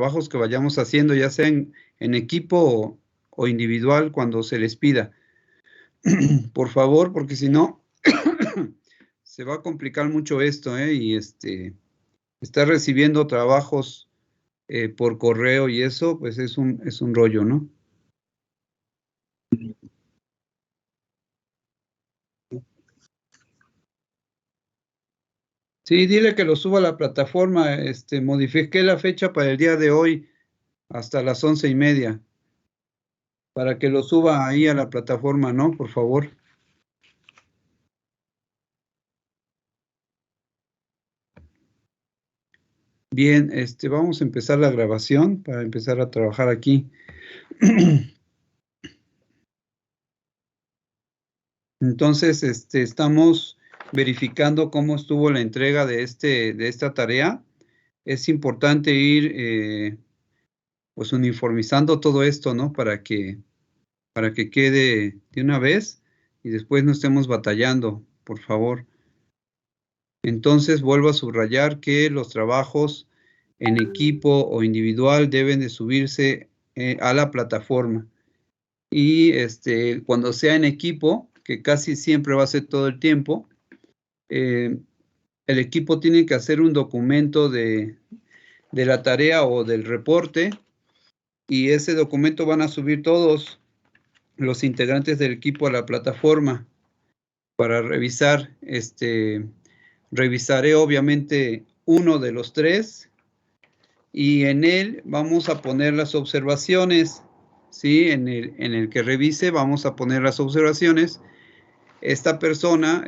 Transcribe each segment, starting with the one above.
trabajos que vayamos haciendo, ya sea en equipo o individual, cuando se les pida. Por favor, porque si no, se va a complicar mucho esto, y estar recibiendo trabajos por correo y eso, pues es un rollo, ¿no? Sí, dile que lo suba a la plataforma, modifiqué la fecha para el día de hoy hasta las 11:30, para que lo suba ahí a la plataforma, ¿no? Por favor. Bien, vamos a empezar la grabación para empezar a trabajar aquí. Entonces, estamos verificando cómo estuvo la entrega de esta tarea. Es importante ir, pues, uniformizando todo esto, ¿no? Para que quede de una vez y después no estemos batallando, por favor. Entonces, vuelvo a subrayar que los trabajos en equipo o individual deben de subirse a la plataforma. Y cuando sea en equipo, que casi siempre va a ser todo el tiempo, el equipo tiene que hacer un documento de la tarea o del reporte, y ese documento van a subir todos los integrantes del equipo a la plataforma para revisar. Revisaré obviamente uno de los tres, y en él vamos a poner las observaciones, ¿sí? En el que revise vamos a poner las observaciones. Esta persona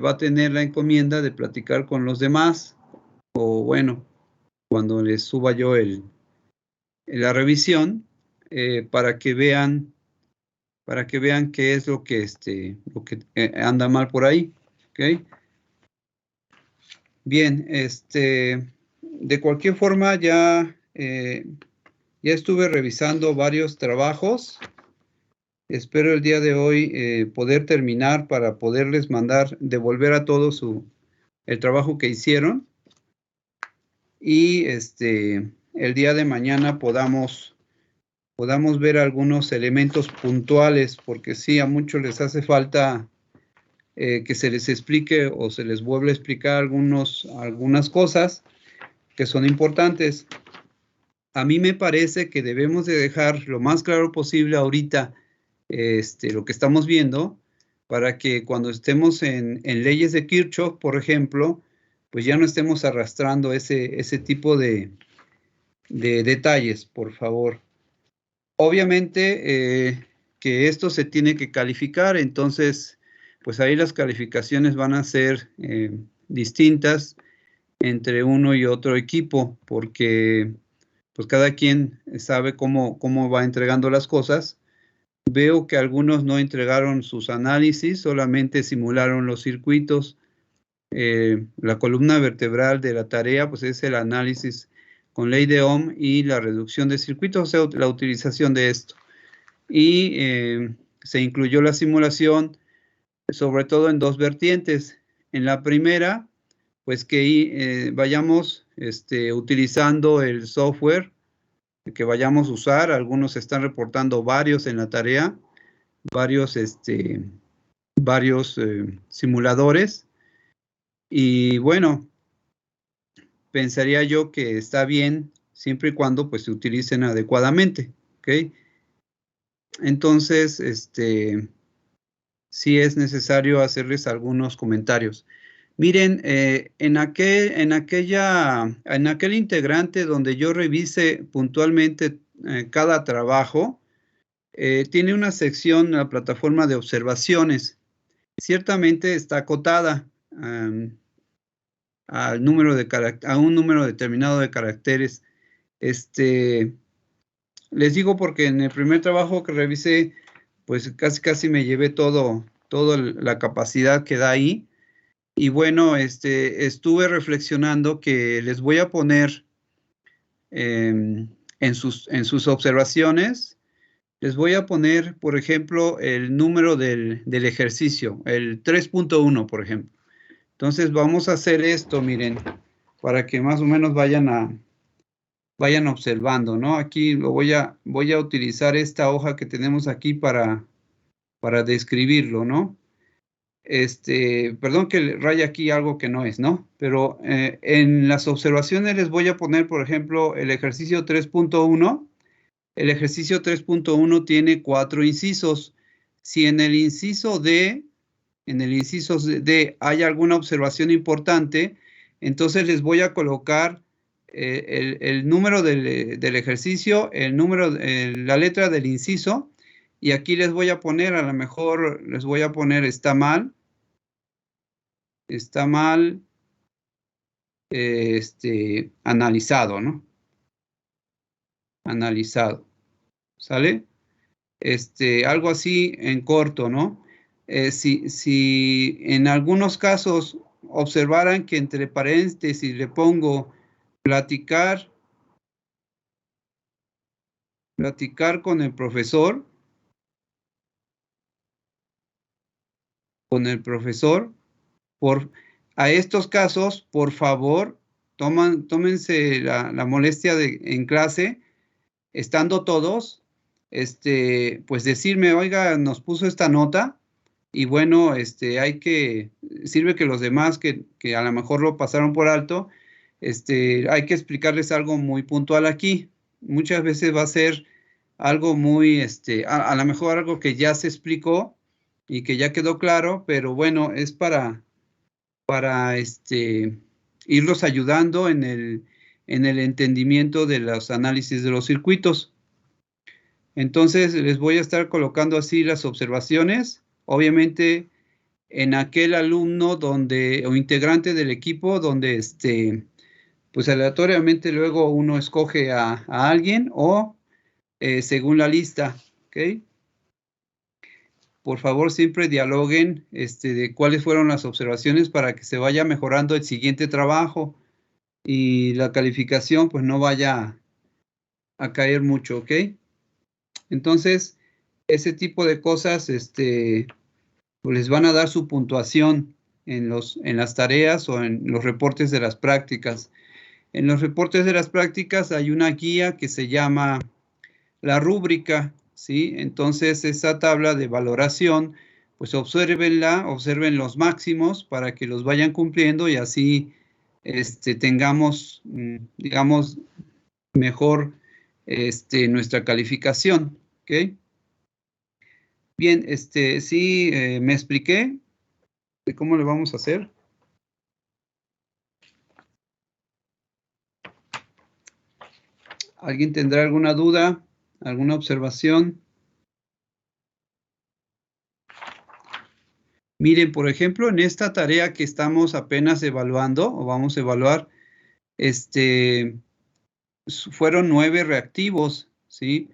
va a tener la encomienda de platicar con los demás, o bueno, cuando les suba yo la revisión, para que vean qué es lo que anda mal por ahí, ¿ok? Bien, de cualquier forma ya estuve revisando varios trabajos. Espero el día de hoy poder terminar para poderles devolver a todos el trabajo que hicieron, y el día de mañana podamos ver algunos elementos puntuales, porque sí, a muchos les hace falta que se les explique o se les vuelva a explicar algunas cosas que son importantes. A mí me parece que debemos de dejar lo más claro posible ahorita lo que estamos viendo, para que cuando estemos en leyes de Kirchhoff, por ejemplo, pues ya no estemos arrastrando ese tipo de detalles, por favor. Obviamente que esto se tiene que calificar, entonces pues ahí las calificaciones van a ser distintas entre uno y otro equipo, porque pues cada quien sabe cómo va entregando las cosas. Veo que algunos no entregaron sus análisis, solamente simularon los circuitos. La columna vertebral de la tarea, pues, es el análisis con ley de Ohm y la reducción de circuitos, o sea, la utilización de esto. Y se incluyó la simulación, sobre todo en dos vertientes. En la primera, pues que vayamos utilizando el software que vayamos a usar. Algunos están reportando varios en la tarea, varios simuladores, y bueno, pensaría yo que está bien siempre y cuando pues se utilicen adecuadamente, ¿ok? Entonces, sí es necesario hacerles algunos comentarios. Miren, en aquel integrante donde yo revise puntualmente cada trabajo, tiene una sección, la plataforma de observaciones. Ciertamente está acotada a un número determinado de caracteres. Les digo porque en el primer trabajo que revisé, pues casi me llevé toda la capacidad que da ahí. Y bueno, estuve reflexionando que les voy a poner en sus observaciones, les voy a poner, por ejemplo, el número del ejercicio, el 3.1, por ejemplo. Entonces vamos a hacer esto, miren, para que más o menos vayan vayan observando, ¿no? Aquí voy a utilizar esta hoja que tenemos aquí para describirlo, ¿no? Perdón que raya aquí algo que no es, ¿no? Pero en las observaciones les voy a poner, por ejemplo, el ejercicio 3.1. El ejercicio 3.1 tiene 4 incisos. Si en el inciso D, hay alguna observación importante, entonces les voy a colocar el número del ejercicio, la letra del inciso, y aquí les voy a poner, a lo mejor les voy a poner está mal, analizado, ¿no? Analizado, ¿sale? Algo así en corto, ¿no? Si en algunos casos observaran que entre paréntesis le pongo platicar con el profesor, a estos casos, por favor, tómense la molestia de en clase, estando todos, pues decirme, oiga, nos puso esta nota, y bueno, sirve que los demás que a lo mejor lo pasaron por alto, hay que explicarles algo muy puntual aquí. Muchas veces va a ser algo muy, a lo mejor algo que ya se explicó y que ya quedó claro, pero bueno, es para irlos ayudando en el entendimiento de los análisis de los circuitos. Entonces, les voy a estar colocando así las observaciones. Obviamente, en aquel alumno o integrante del equipo donde, pues aleatoriamente luego uno escoge a alguien o según la lista, ¿ok? Por favor, siempre dialoguen de cuáles fueron las observaciones para que se vaya mejorando el siguiente trabajo y la calificación pues no vaya a caer mucho, ¿ok? Entonces, ese tipo de cosas pues les van a dar su puntuación en las tareas o en los reportes de las prácticas. En los reportes de las prácticas hay una guía que se llama la rúbrica, ¿sí? Entonces, esa tabla de valoración, pues observen los máximos para que los vayan cumpliendo y así tengamos, digamos, mejor nuestra calificación, ¿ok? Bien, sí, me expliqué de cómo le vamos a hacer. ¿Alguien tendrá alguna duda, alguna observación? Miren, por ejemplo, en esta tarea que estamos apenas evaluando o vamos a evaluar, fueron 9 reactivos, ¿sí?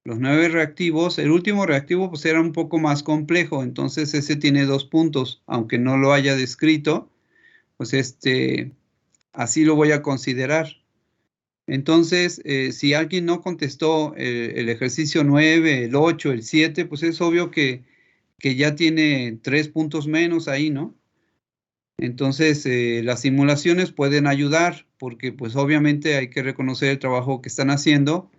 Los 9 reactivos, el último reactivo pues era un poco más complejo, entonces ese tiene 2 puntos, aunque no lo haya descrito, pues así lo voy a considerar. Entonces, si alguien no contestó el ejercicio 9, el 8, el 7, pues es obvio que ya tiene 3 puntos menos ahí, ¿no? Entonces, las simulaciones pueden ayudar porque pues obviamente hay que reconocer el trabajo que están haciendo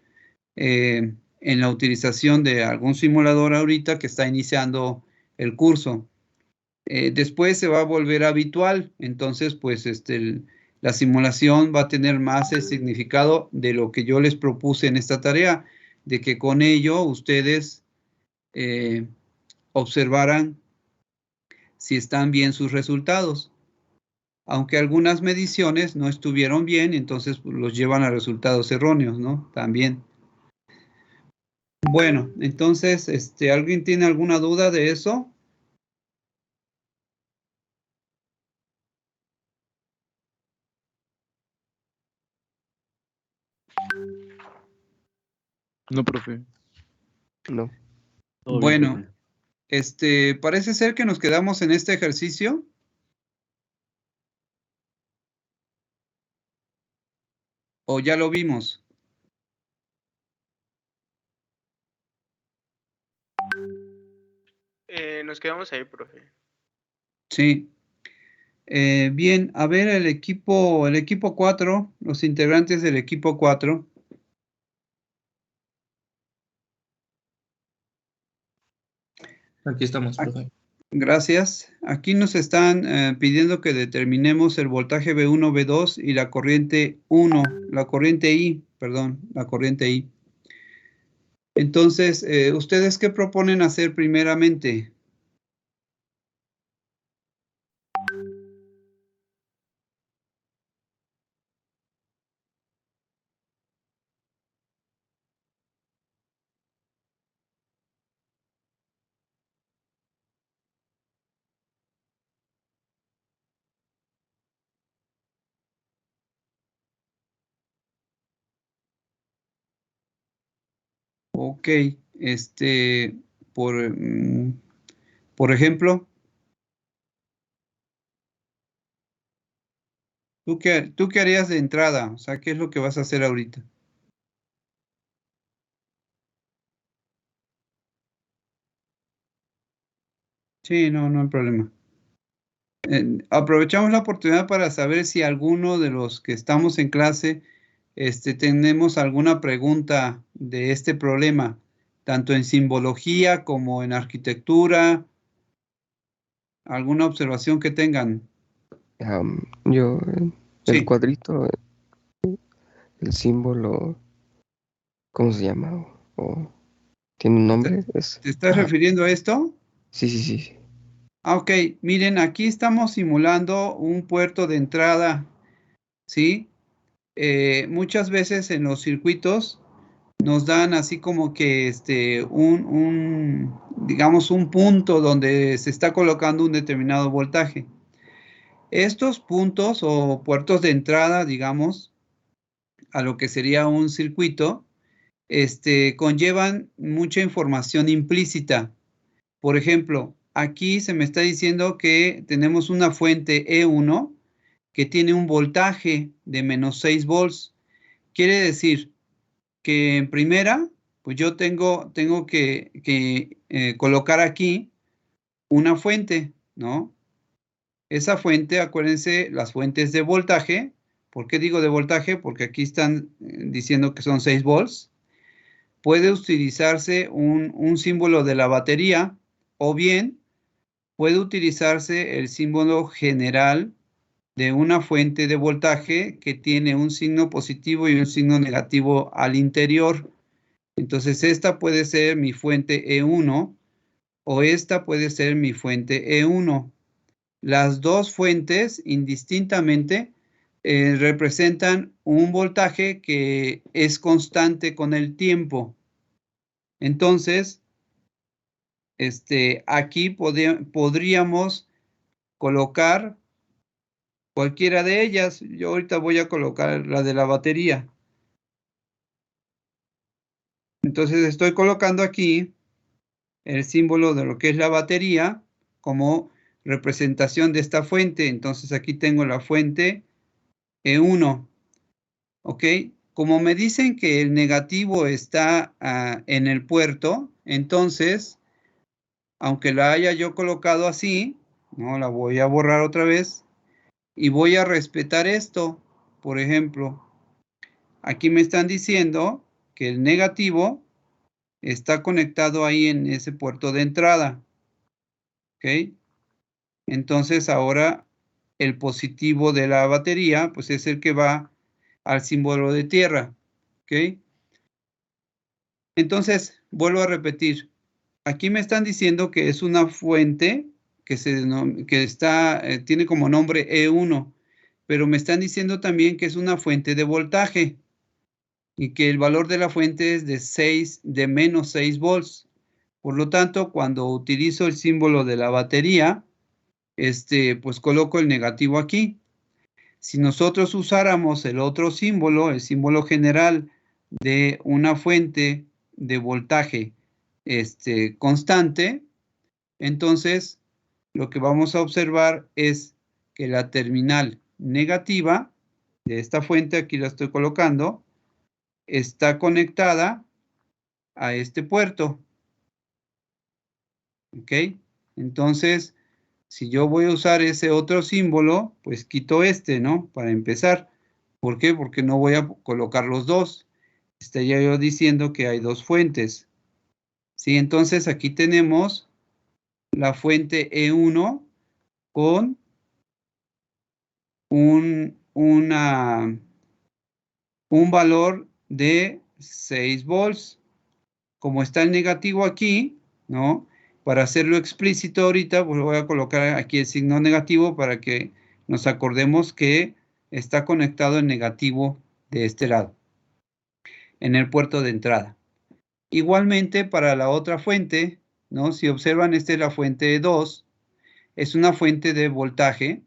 en la utilización de algún simulador ahorita que está iniciando el curso. Después se va a volver habitual, entonces pues la simulación va a tener más el significado de lo que yo les propuse en esta tarea, de que con ello ustedes observaran si están bien sus resultados. Aunque algunas mediciones no estuvieron bien, entonces pues, los llevan a resultados erróneos, ¿no? También. Bueno, entonces, ¿alguien tiene alguna duda de eso? No, profe. No. Todo bien, Bueno, profe. parece ser que nos quedamos en este ejercicio. ¿O ya lo vimos? Nos quedamos ahí, profe. Sí. Bien, a ver el equipo 4, los integrantes del equipo 4. Aquí estamos, profe. Gracias. Aquí nos están pidiendo que determinemos el voltaje V1, V2 y la corriente 1, la corriente I, perdón, la corriente I. Entonces, ¿ustedes qué proponen hacer primeramente? Ok, por, por ejemplo, ¿tú qué harías de entrada? O sea, ¿qué es lo que vas a hacer ahorita? Sí, no hay problema. Aprovechamos la oportunidad para saber si alguno de los que estamos en clase tenemos alguna pregunta de este problema, tanto en simbología como en arquitectura, alguna observación que tengan. El Sí. cuadrito, el símbolo, ¿cómo se llama? ¿O tiene un nombre? ¿Te estás refiriendo a esto? Sí. Ok, miren, aquí estamos simulando un puerto de entrada, ¿sí? Muchas veces en los circuitos nos dan así como que digamos, un punto donde se está colocando un determinado voltaje. Estos puntos o puertos de entrada, digamos, a lo que sería un circuito, conllevan mucha información implícita. Por ejemplo, aquí se me está diciendo que tenemos una fuente E1 que tiene un voltaje de menos 6 volts. Quiere decir que en primera, pues yo tengo que colocar aquí una fuente, ¿no? Esa fuente, acuérdense, las fuentes de voltaje. ¿Por qué digo de voltaje? Porque aquí están diciendo que son 6 volts. Puede utilizarse un símbolo de la batería o bien puede utilizarse el símbolo general de una fuente de voltaje que tiene un signo positivo y un signo negativo al interior. Entonces, esta puede ser mi fuente E1 o esta puede ser mi fuente E1. Las dos fuentes indistintamente representan un voltaje que es constante con el tiempo. Entonces, aquí podríamos colocar cualquiera de ellas. Yo ahorita voy a colocar la de la batería. Entonces estoy colocando aquí el símbolo de lo que es la batería como representación de esta fuente. Entonces aquí tengo la fuente E1. ¿Ok? Como me dicen que el negativo está en el puerto, entonces, aunque la haya yo colocado así, no la voy a borrar otra vez y voy a respetar esto. Por ejemplo, aquí me están diciendo que el negativo está conectado ahí en ese puerto de entrada. ¿Ok? Entonces ahora el positivo de la batería, pues es el que va al símbolo de tierra. ¿Ok? Entonces, vuelvo a repetir. Aquí me están diciendo que es una fuente que tiene como nombre E1, pero me están diciendo también que es una fuente de voltaje y que el valor de la fuente es de menos 6 volts. Por lo tanto, cuando utilizo el símbolo de la batería, pues coloco el negativo aquí. Si nosotros usáramos el otro símbolo, el símbolo general de una fuente de voltaje constante, entonces lo que vamos a observar es que la terminal negativa de esta fuente, aquí la estoy colocando, está conectada a este puerto. ¿Ok? Entonces, si yo voy a usar ese otro símbolo, pues quito ¿no? Para empezar. ¿Por qué? Porque no voy a colocar los dos. Estaría yo diciendo que hay dos fuentes. Sí, entonces aquí tenemos la fuente E1 con un valor de 6 volts. Como está el negativo aquí, ¿no? Para hacerlo explícito ahorita, pues voy a colocar aquí el signo negativo para que nos acordemos que está conectado el negativo de este lado, en el puerto de entrada. Igualmente para la otra fuente, ¿no? Si observan, esta es la fuente 2, es una fuente de voltaje,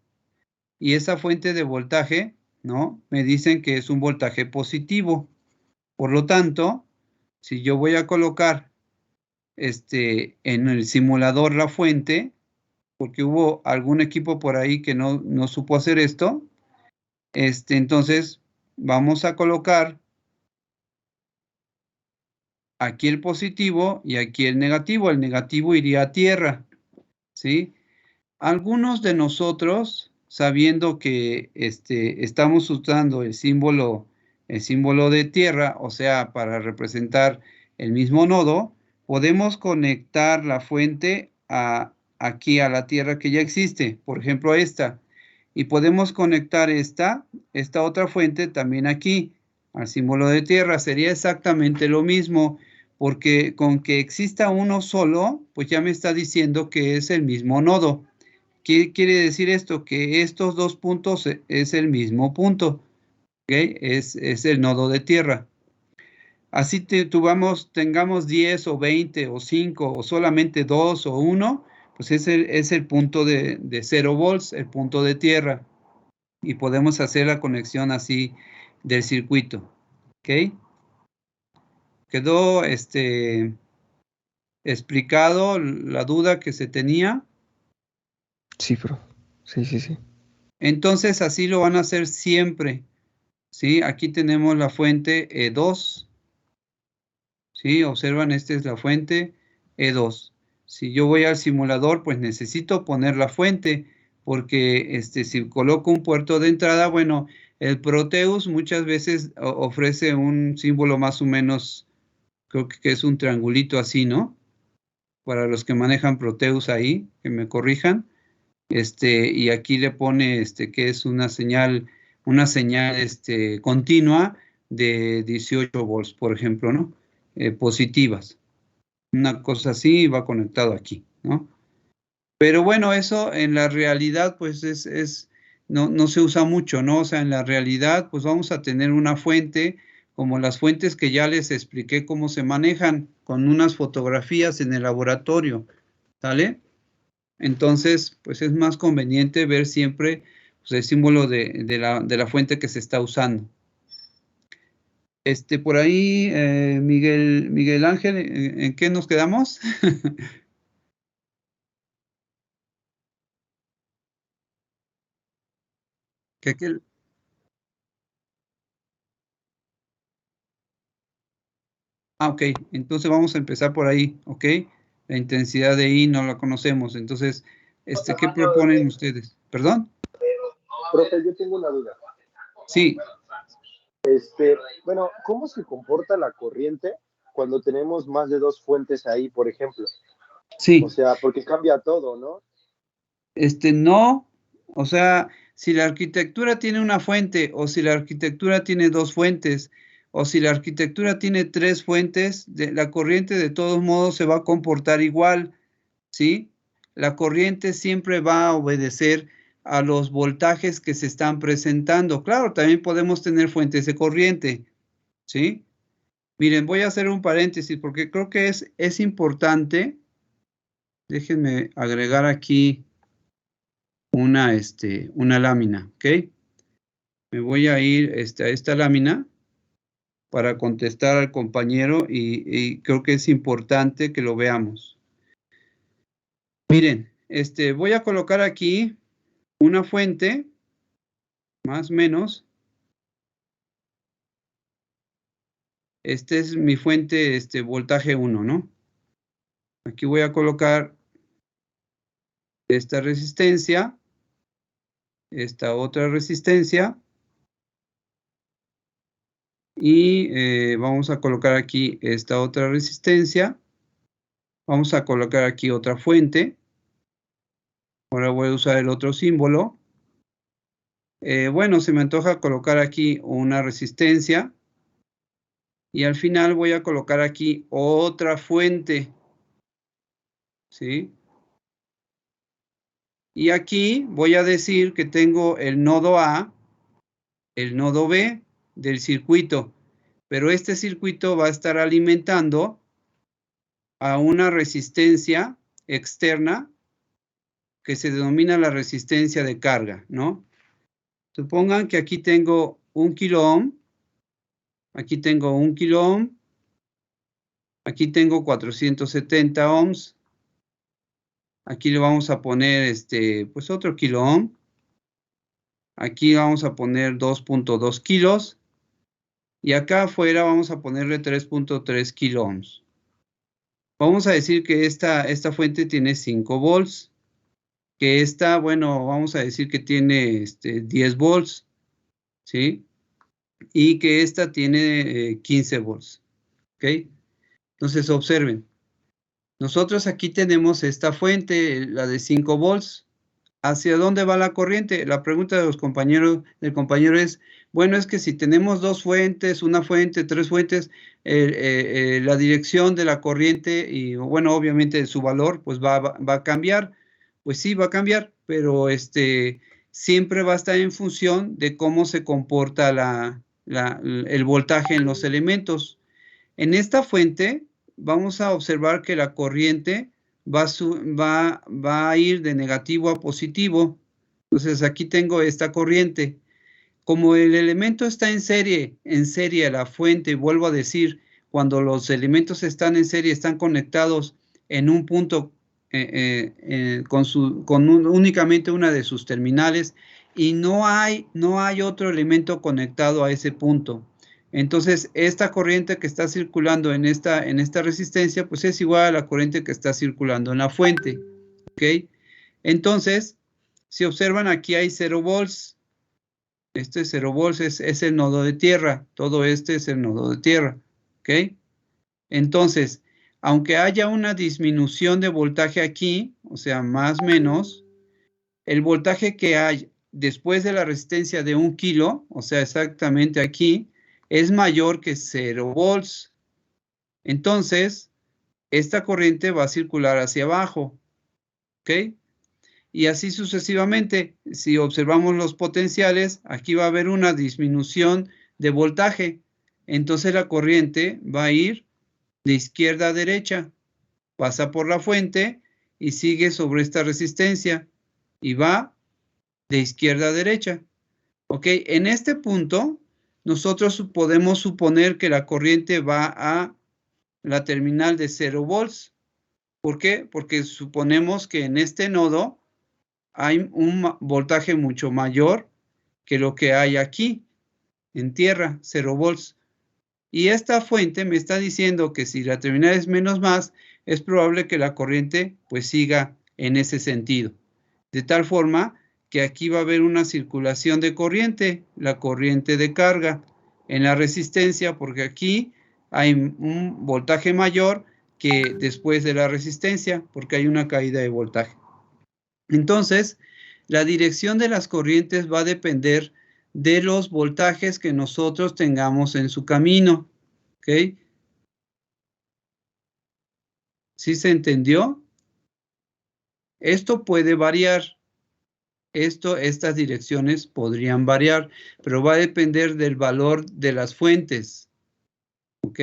y esa fuente de voltaje, ¿no? Me dicen que es un voltaje positivo. Por lo tanto, si yo voy a colocar en el simulador la fuente, porque hubo algún equipo por ahí que no supo hacer esto, entonces vamos a colocar aquí el positivo y aquí el negativo. El negativo iría a tierra, ¿sí? Algunos de nosotros, sabiendo que estamos usando el símbolo de tierra, o sea, para representar el mismo nodo, podemos conectar la fuente aquí a la tierra que ya existe, por ejemplo esta, y podemos conectar esta otra fuente también aquí, al símbolo de tierra. Sería exactamente lo mismo, porque con que exista uno solo, pues ya me está diciendo que es el mismo nodo. ¿Qué quiere decir esto? Que estos dos puntos es el mismo punto, ¿ok? Es el nodo de tierra. Así tengamos 10 o 20 o 5 o solamente 2 o 1, pues es el punto de 0 volts, el punto de tierra. Y podemos hacer la conexión así del circuito, ¿ok? ¿Quedó explicado la duda que se tenía? Sí, bro. Sí, sí, sí. Entonces así lo van a hacer siempre, ¿sí? Aquí tenemos la fuente E2, ¿sí? Observan, esta es la fuente E2. Si yo voy al simulador, pues necesito poner la fuente, porque si coloco un puerto de entrada, bueno, el Proteus muchas veces ofrece un símbolo más o menos, creo que es un triangulito así, ¿no? Para los que manejan Proteus ahí, que me corrijan. Y aquí le pone que es una señal continua de 18 volts, por ejemplo, ¿no? Positivas. Una cosa así va conectado aquí, ¿no? Pero bueno, eso en la realidad, pues no se usa mucho, ¿no? O sea, en la realidad, pues vamos a tener una fuente, como las fuentes que ya les expliqué cómo se manejan, con unas fotografías en el laboratorio, ¿sale? Entonces, pues es más conveniente ver siempre, pues, el símbolo de la fuente que se está usando. Por ahí, Miguel Ángel, ¿en qué nos quedamos? Ok, entonces vamos a empezar por ahí, ¿ok? La intensidad de I no la conocemos, entonces, ¿qué proponen ustedes? ¿Perdón? Profe, yo tengo una duda. Sí. Bueno, ¿cómo se comporta la corriente cuando tenemos más de dos fuentes ahí, por ejemplo? Sí. O sea, porque cambia todo, ¿no? No, o sea, si la arquitectura tiene una fuente, o si la arquitectura tiene dos fuentes, o si la arquitectura tiene tres fuentes, la corriente de todos modos se va a comportar igual, ¿sí? La corriente siempre va a obedecer a los voltajes que se están presentando. Claro, también podemos tener fuentes de corriente, ¿sí? Miren, voy a hacer un paréntesis porque creo que es importante. Déjenme agregar aquí una lámina, ¿ok? Me voy a ir a esta lámina para contestar al compañero y creo que es importante que lo veamos. Miren, voy a colocar aquí una fuente, más o menos. Esta es mi fuente, voltaje 1, ¿no? Aquí voy a colocar esta resistencia, esta otra resistencia, y vamos a colocar aquí esta otra resistencia. Vamos a colocar aquí otra fuente, Ahora voy a usar el otro símbolo. Bueno, se me antoja colocar aquí una resistencia. Y al final voy a colocar aquí otra fuente. ¿Sí? Y aquí voy a decir que tengo el nodo A, el nodo B del circuito. Pero este circuito va a estar alimentando a una resistencia externa que se denomina la resistencia de carga, ¿no? Supongan que aquí tengo 1 kilo ohm, aquí tengo 1 kilo ohm, aquí tengo 470 ohms, aquí le vamos a poner pues otro kilo ohm, aquí vamos a poner 2.2 kilos, y acá afuera vamos a ponerle 3.3 kilo ohms. Vamos a decir que esta fuente tiene 5 volts, que esta, bueno, vamos a decir que tiene 10 volts, ¿sí? Y que esta tiene 15 volts, ¿ok? Entonces observen, nosotros aquí tenemos esta fuente, la de 5 volts. ¿Hacia dónde va la corriente? La pregunta de los compañeros, del compañero es, bueno, es que si tenemos dos fuentes, una fuente, tres fuentes, la dirección de la corriente y, bueno, obviamente su valor, pues va a cambiar. Pues sí, va a cambiar, pero siempre va a estar en función de cómo se comporta el voltaje en los elementos. En esta fuente vamos a observar que la corriente va a ir de negativo a positivo. Entonces aquí tengo esta corriente. Como el elemento está en serie la fuente, vuelvo a decir, cuando los elementos están en serie, están conectados en un punto únicamente una de sus terminales y no hay otro elemento conectado a ese punto. Entonces, esta corriente que está circulando en esta resistencia, pues es igual a la corriente que está circulando en la fuente, ¿ok? Entonces, si observan, aquí hay 0 volts. Este 0 volts es el nodo de tierra. Todo este es el nodo de tierra, ¿ok? Entonces, aunque haya una disminución de voltaje aquí, o sea, más o menos, el voltaje que hay después de la resistencia de 1 kilo, o sea, exactamente aquí, es mayor que 0 volts. Entonces, esta corriente va a circular hacia abajo, ¿ok? Y así sucesivamente, si observamos los potenciales, aquí va a haber una disminución de voltaje. Entonces la corriente va a ir de izquierda a derecha, pasa por la fuente y sigue sobre esta resistencia y va de izquierda a derecha. ¿Ok? En este punto, nosotros podemos suponer que la corriente va a la terminal de 0 volts. ¿Por qué? Porque suponemos que en este nodo hay un voltaje mucho mayor que lo que hay aquí en tierra, 0 volts. Y esta fuente me está diciendo que si la terminal es menos más, es probable que la corriente pues siga en ese sentido. De tal forma que aquí va a haber una circulación de corriente, la corriente de carga en la resistencia, porque aquí hay un voltaje mayor que después de la resistencia, porque hay una caída de voltaje. Entonces, la dirección de las corrientes va a depender de los voltajes que nosotros tengamos en su camino. ¿Ok? ¿Sí se entendió? Esto puede variar. Estas direcciones podrían variar, pero va a depender del valor de las fuentes. ¿Ok?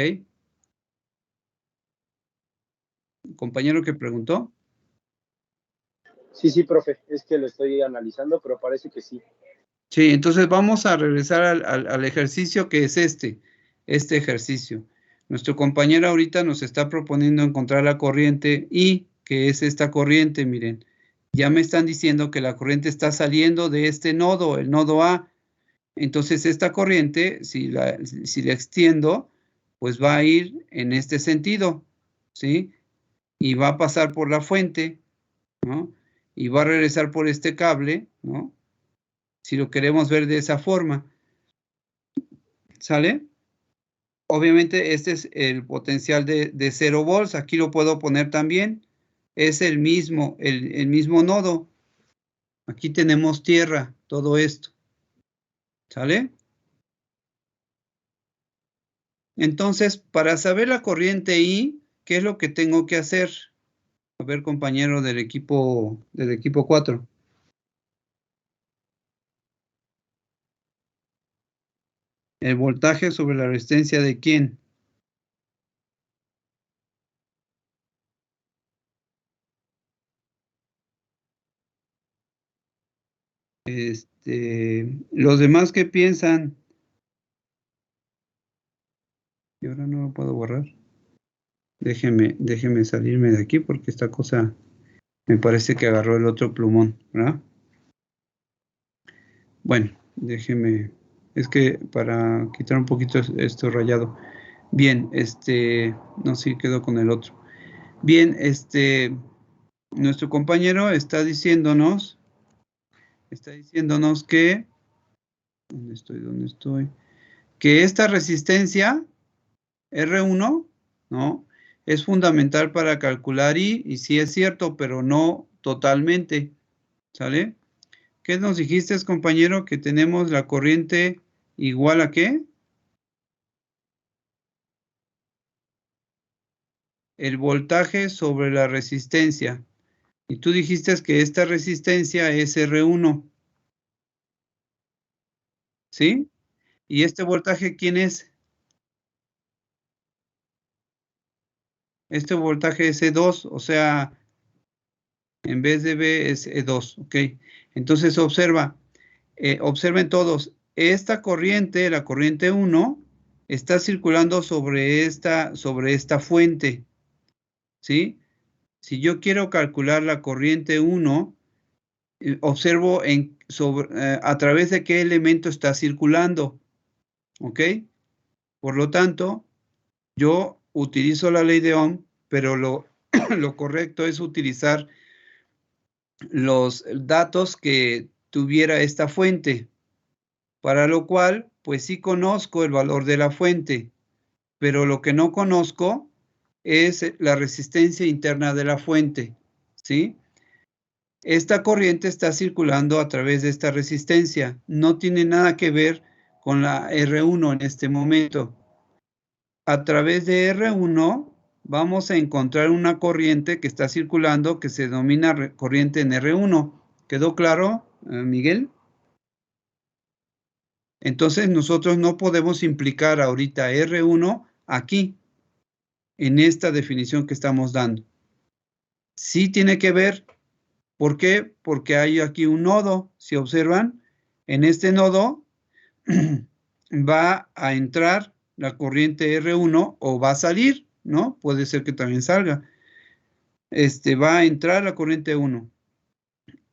¿Compañero que preguntó? Sí, profe, es que lo estoy analizando, pero parece que sí. Sí, entonces vamos a regresar al ejercicio que es este ejercicio. Nuestro compañero ahorita nos está proponiendo encontrar la corriente I, que es esta corriente, miren. Ya me están diciendo que la corriente está saliendo de este nodo, el nodo A. Entonces esta corriente, si la extiendo, pues va a ir en este sentido, ¿sí? Y va a pasar por la fuente, ¿no? Y va a regresar por este cable, ¿no? Si lo queremos ver de esa forma. ¿Sale? Obviamente este es el potencial de 0 volts. Aquí lo puedo poner también. Es el mismo nodo. Aquí tenemos tierra, todo esto. ¿Sale? Entonces, para saber la corriente I, ¿qué es lo que tengo que hacer? A ver, compañero del equipo 4. El voltaje sobre la resistencia de quién. Los demás, ¿qué piensan? Y ahora no lo puedo borrar. Déjeme salirme de aquí porque esta cosa me parece que agarró el otro plumón, ¿verdad? Bueno, déjeme. Es que para quitar un poquito esto rayado. Bien, no, sí quedó con el otro. Bien, nuestro compañero está diciéndonos que, ¿dónde estoy? Que esta resistencia R1, ¿no? Es fundamental para calcular I, y sí es cierto, pero no totalmente, ¿sale? ¿Qué nos dijiste, compañero? Que tenemos la corriente igual a ¿qué? El voltaje sobre la resistencia. Y tú dijiste que esta resistencia es R1, ¿sí? ¿Y este voltaje quién es? Este voltaje es E2, o sea, en vez de B es E2, ¿ok? Entonces observen todos, esta corriente, la corriente 1, está circulando sobre esta fuente, ¿sí? Si yo quiero calcular la corriente 1, observo a través de qué elemento está circulando, ¿ok? Por lo tanto, yo utilizo la ley de Ohm, pero lo correcto es utilizar los datos que tuviera esta fuente, para lo cual, pues sí conozco el valor de la fuente, pero lo que no conozco es la resistencia interna de la fuente, ¿sí? Esta corriente está circulando a través de esta resistencia, no tiene nada que ver con la R1 en este momento. A través de R1 vamos a encontrar una corriente que está circulando que se denomina corriente en R1. ¿Quedó claro, Miguel? Entonces nosotros no podemos implicar ahorita R1 aquí, en esta definición que estamos dando. Sí tiene que ver. ¿Por qué? Porque hay aquí un nodo. Si observan, en este nodo va a entrar la corriente R1 o va a salir, ¿no? Puede ser que también salga. Va a entrar la corriente 1.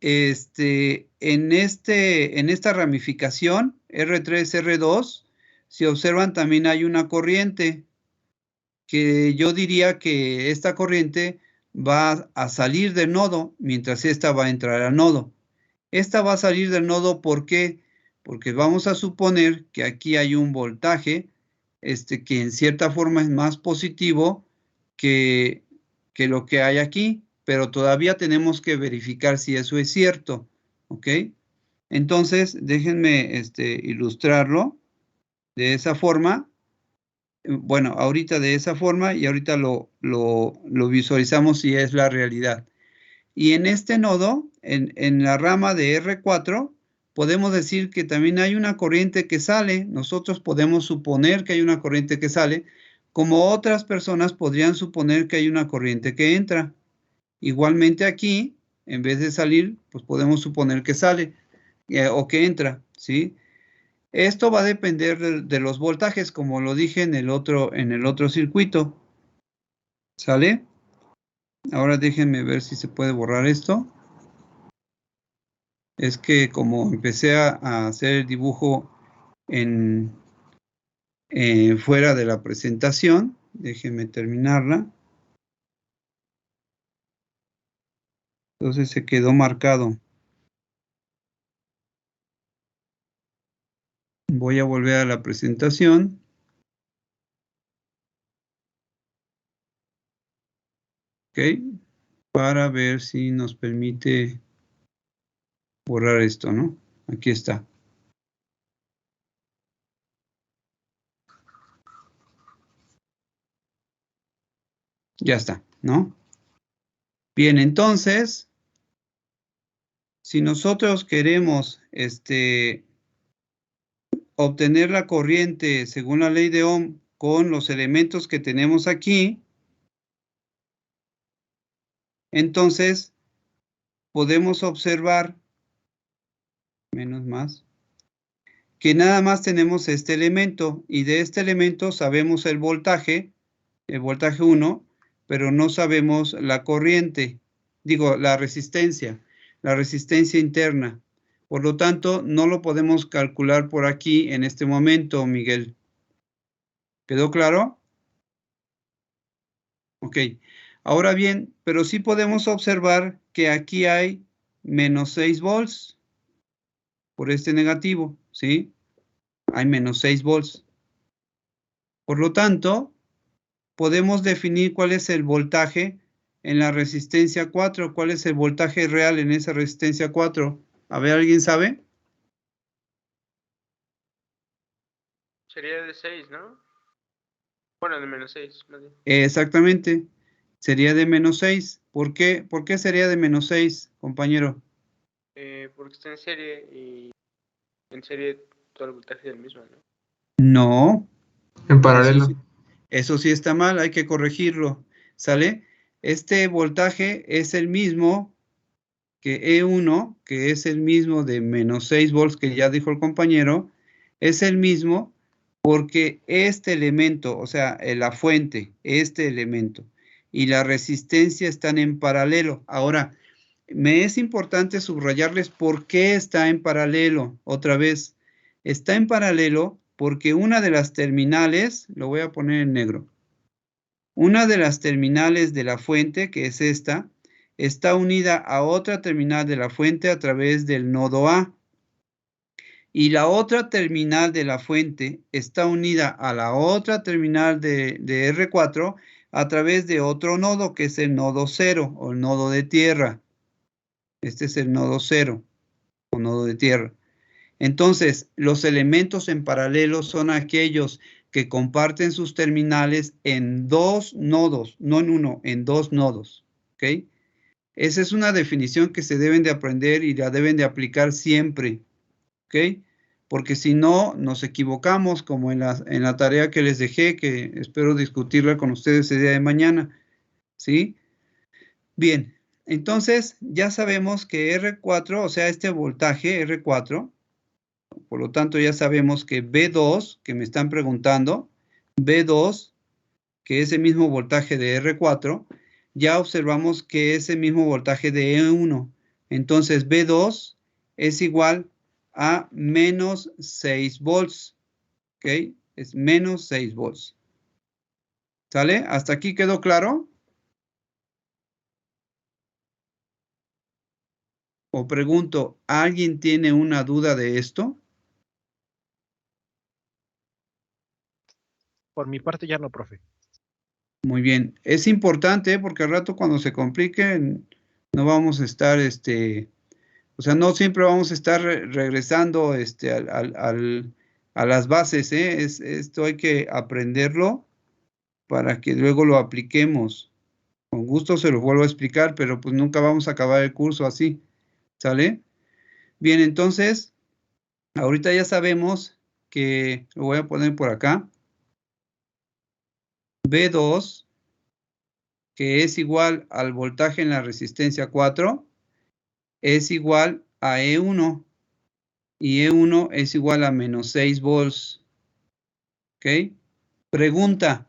En esta ramificación, R3, R2, si observan también hay una corriente que yo diría que esta corriente va a salir del nodo mientras esta va a entrar al nodo. Esta va a salir del nodo, ¿por qué? Porque vamos a suponer que aquí hay un voltaje que en cierta forma es más positivo que lo que hay aquí, pero todavía tenemos que verificar si eso es cierto, ¿ok? Entonces, déjenme ilustrarlo de esa forma. Bueno, ahorita de esa forma y ahorita lo visualizamos si es la realidad. Y en este nodo, en la rama de R4, podemos decir que también hay una corriente que sale. Nosotros podemos suponer que hay una corriente que sale, como otras personas podrían suponer que hay una corriente que entra. Igualmente aquí, en vez de salir, pues podemos suponer que sale o que entra, ¿sí? Esto va a depender de los voltajes, como lo dije en el otro circuito. ¿Sale? Ahora déjenme ver si se puede borrar esto. Es que como empecé a hacer el dibujo fuera de la presentación, déjenme terminarla. Entonces se quedó marcado. Voy a volver a la presentación. Ok, para ver si nos permite borrar esto, ¿no? Aquí está. Ya está, ¿no? Bien, entonces, si nosotros queremos obtener la corriente según la ley de Ohm con los elementos que tenemos aquí, entonces podemos observar, menos más, que nada más tenemos este elemento y de este elemento sabemos el voltaje 1, pero no sabemos la corriente, digo, la resistencia interna. Por lo tanto, no lo podemos calcular por aquí en este momento, Miguel. ¿Quedó claro? Ok. Ahora bien, pero sí podemos observar que aquí hay menos 6 volts por este negativo, ¿sí? Hay menos 6 volts. Por lo tanto, podemos definir cuál es el voltaje en la resistencia 4. ¿Cuál es el voltaje real en esa resistencia 4? A ver, ¿alguien sabe? Sería de 6, ¿no? Bueno, de menos 6, más bien. Exactamente. Sería de menos 6. ¿Por qué? ¿Por qué sería de menos 6, compañero? Porque está en serie y en serie todo el voltaje es el mismo, ¿no? No. En paralelo. Eso sí está mal, hay que corregirlo. ¿Sale? Este voltaje es el mismo que E1, que es el mismo de menos 6 volts que ya dijo el compañero, es el mismo porque este elemento, o sea, la fuente, este elemento y la resistencia están en paralelo. Ahora, me es importante subrayarles por qué está en paralelo. Otra vez, está en paralelo porque una de las terminales, lo voy a poner en negro, una de las terminales de la fuente, que es esta, está unida a otra terminal de la fuente a través del nodo A. Y la otra terminal de la fuente está unida a la otra terminal de R4 a través de otro nodo, que es el nodo 0 o el nodo de tierra. Este es el nodo 0 o nodo de tierra. Entonces, los elementos en paralelo son aquellos que comparten sus terminales en dos nodos, no en uno, en dos nodos. ¿Ok? Esa es una definición que se deben de aprender y la deben de aplicar siempre. ¿Ok? Porque si no, nos equivocamos, como en la tarea que les dejé, que espero discutirla con ustedes el día de mañana. ¿Sí? Bien, entonces ya sabemos que R4, o sea, este voltaje R4, por lo tanto, ya sabemos que B2, que me están preguntando, B2, que es el mismo voltaje de R4, ya observamos que es el mismo voltaje de E1. Entonces, B2 es igual a menos 6 volts. ¿Ok? Es menos 6 volts. ¿Sale? ¿Hasta aquí quedó claro? O pregunto, ¿alguien tiene una duda de esto? Por mi parte ya no, profe. Muy bien. Es importante porque al rato cuando se complique no vamos a estar, o sea, no siempre vamos a estar regresando a las bases, ¿eh? Esto hay que aprenderlo para que luego lo apliquemos. Con gusto se lo vuelvo a explicar, pero pues nunca vamos a acabar el curso así. ¿Sale? Bien, entonces, ahorita ya sabemos que, lo voy a poner por acá, B2, que es igual al voltaje en la resistencia 4, es igual a E1, y E1 es igual a menos 6 volts. ¿Ok? Pregunta,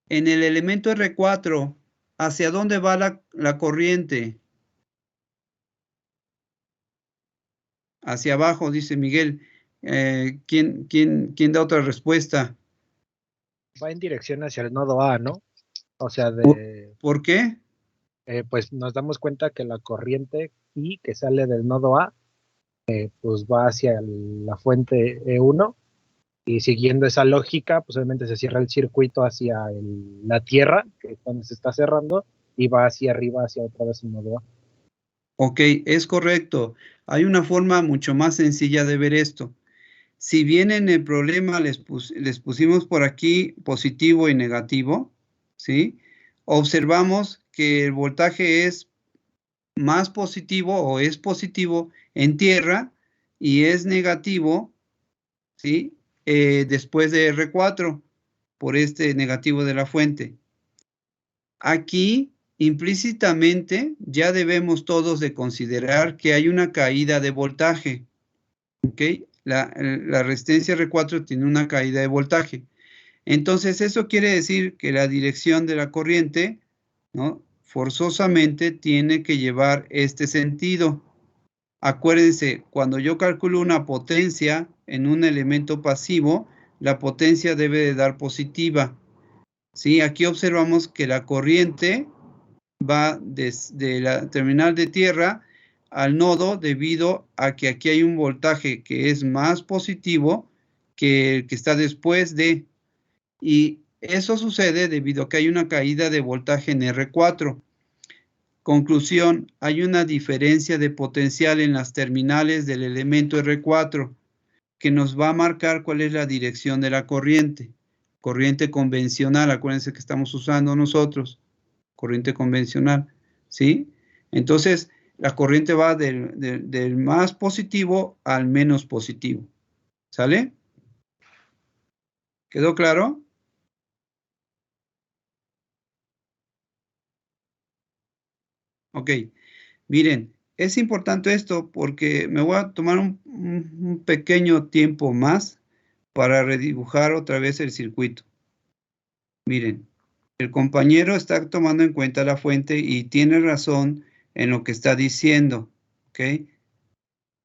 en el elemento R4, ¿hacia dónde va la corriente? Hacia abajo, dice Miguel. ¿Quién da otra respuesta? Va en dirección hacia el nodo A, ¿no? O sea, ¿Por qué? pues nos damos cuenta que la corriente I que sale del nodo A, pues va hacia la fuente E1 y siguiendo esa lógica, pues obviamente se cierra el circuito hacia la Tierra, que es donde se está cerrando, y va hacia arriba, hacia otra vez el nodo A. Ok, es correcto. Hay una forma mucho más sencilla de ver esto. Si bien en el problema les pusimos por aquí positivo y negativo, ¿sí? Observamos que el voltaje es más positivo o es positivo en tierra y es negativo, ¿sí? Después de R4, por este negativo de la fuente. Aquí, implícitamente, ya debemos todos de considerar que hay una caída de voltaje, ¿ok? La resistencia R4 tiene una caída de voltaje. Entonces, eso quiere decir que la dirección de la corriente, ¿no? Forzosamente tiene que llevar este sentido. Acuérdense, cuando yo calculo una potencia en un elemento pasivo, la potencia debe de dar positiva. ¿Sí? Aquí observamos que la corriente va desde la terminal de tierra al nodo debido a que aquí hay un voltaje que es más positivo que el que está después de. Y eso sucede debido a que hay una caída de voltaje en R4. Conclusión, hay una diferencia de potencial en las terminales del elemento R4 que nos va a marcar cuál es la dirección de la corriente. Corriente convencional, acuérdense que estamos usando nosotros, corriente convencional, ¿sí? Entonces, la corriente va del más positivo al menos positivo, ¿sale? ¿Quedó claro? Ok, miren, es importante esto porque me voy a tomar un pequeño tiempo más para redibujar otra vez el circuito. Miren, el compañero está tomando en cuenta la fuente y tiene razón en lo que está diciendo, ¿ok?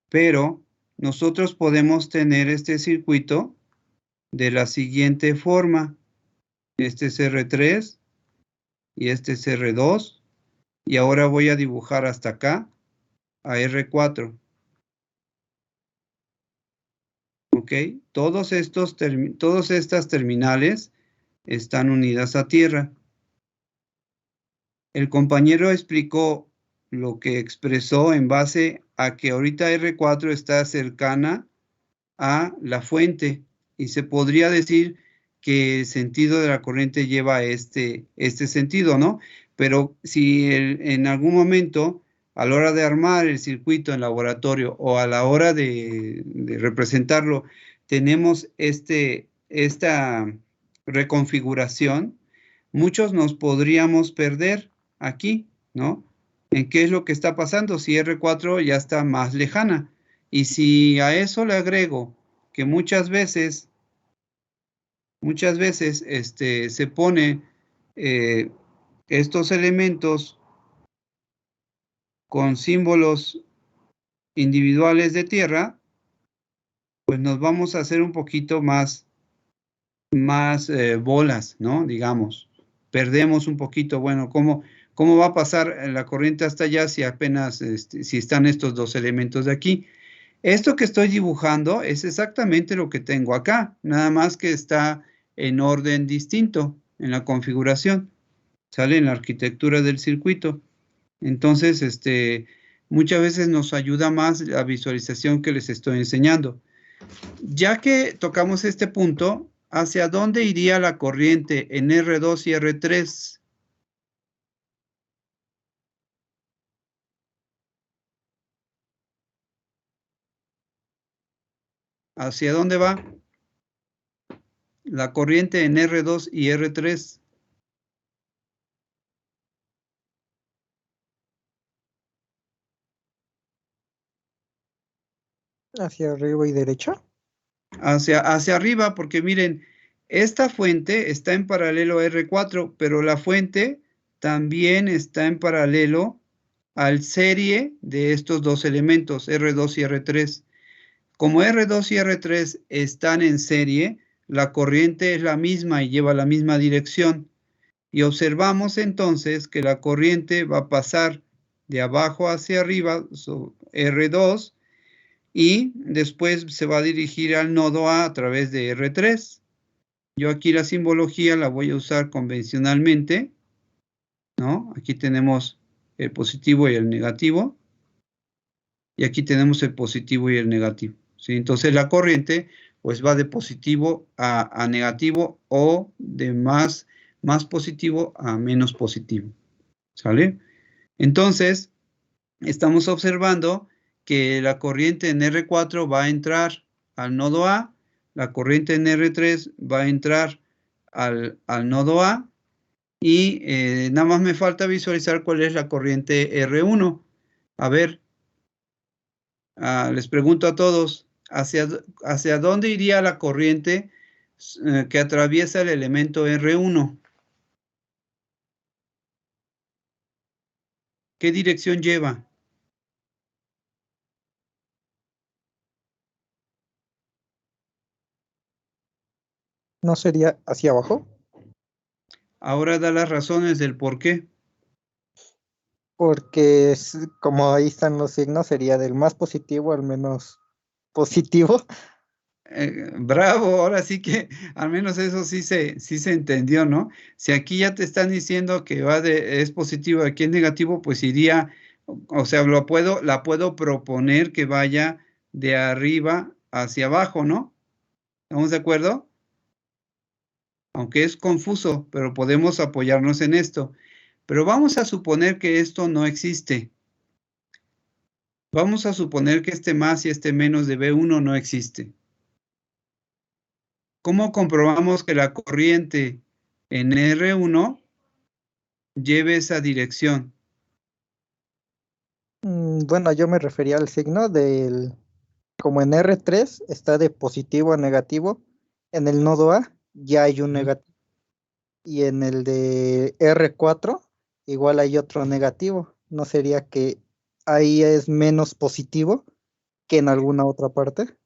Pero nosotros podemos tener este circuito de la siguiente forma. Este es R3 y este es R2. Y ahora voy a dibujar hasta acá, a R4. ¿Ok? Todas estas terminales están unidas a tierra. El compañero explicó lo que expresó en base a que ahorita R4 está cercana a la fuente y se podría decir que el sentido de la corriente lleva este sentido, ¿no? Pero si en algún momento, a la hora de armar el circuito en laboratorio o a la hora de representarlo, tenemos esta reconfiguración, muchos nos podríamos perder aquí, ¿no? ¿En qué es lo que está pasando? Si R4 ya está más lejana. Y si a eso le agrego que muchas veces se pone estos elementos con símbolos individuales de tierra, pues nos vamos a hacer un poquito más bolas, ¿no? Digamos, perdemos un poquito, bueno, ¿cómo va a pasar la corriente hasta allá si apenas, si están estos dos elementos de aquí? Esto que estoy dibujando es exactamente lo que tengo acá, nada más que está en orden distinto en la configuración, sale en la arquitectura del circuito. Entonces, muchas veces nos ayuda más la visualización que les estoy enseñando. Ya que tocamos este punto, ¿hacia dónde iría la corriente en R2 y R3? ¿Hacia dónde va la corriente en R2 y R3? Hacia arriba y derecha. Hacia arriba, porque miren, esta fuente está en paralelo a R4, pero la fuente también está en paralelo al serie de estos dos elementos, R2 y R3. Como R2 y R3 están en serie, la corriente es la misma y lleva la misma dirección. Y observamos entonces que la corriente va a pasar de abajo hacia arriba, R2, y después se va a dirigir al nodo A través de R3. Yo aquí la simbología la voy a usar convencionalmente, ¿no? Aquí tenemos el positivo y el negativo, y aquí tenemos el positivo y el negativo, ¿sí? Entonces la corriente pues va de positivo a negativo o de más positivo a menos positivo, ¿sale? Entonces, estamos observando que la corriente en R4 va a entrar al nodo A, la corriente en R3 va a entrar al nodo A, y nada más me falta visualizar cuál es la corriente R1. A ver, les pregunto a todos, ¿hacia dónde iría la corriente que atraviesa el elemento R1? ¿Qué dirección lleva? ¿No sería hacia abajo? Ahora da las razones del por qué. Porque como ahí están los signos, sería del más positivo al menos positivo. Bravo, ahora sí que al menos eso sí se entendió, ¿no? Si aquí ya te están diciendo que es positivo, aquí es negativo, pues iría, o sea, la puedo proponer que vaya de arriba hacia abajo, ¿no? ¿Estamos de acuerdo? Aunque es confuso, pero podemos apoyarnos en esto. Pero vamos a suponer que esto no existe. Vamos a suponer que este más y este menos de B1 no existe. ¿Cómo comprobamos que la corriente en R1 lleve esa dirección? Bueno, yo me refería al signo como en R3 está de positivo a negativo, en el nodo A ya hay un negativo. Y en el de R4 igual hay otro negativo. ¿No sería que ahí es menos positivo que en alguna otra parte?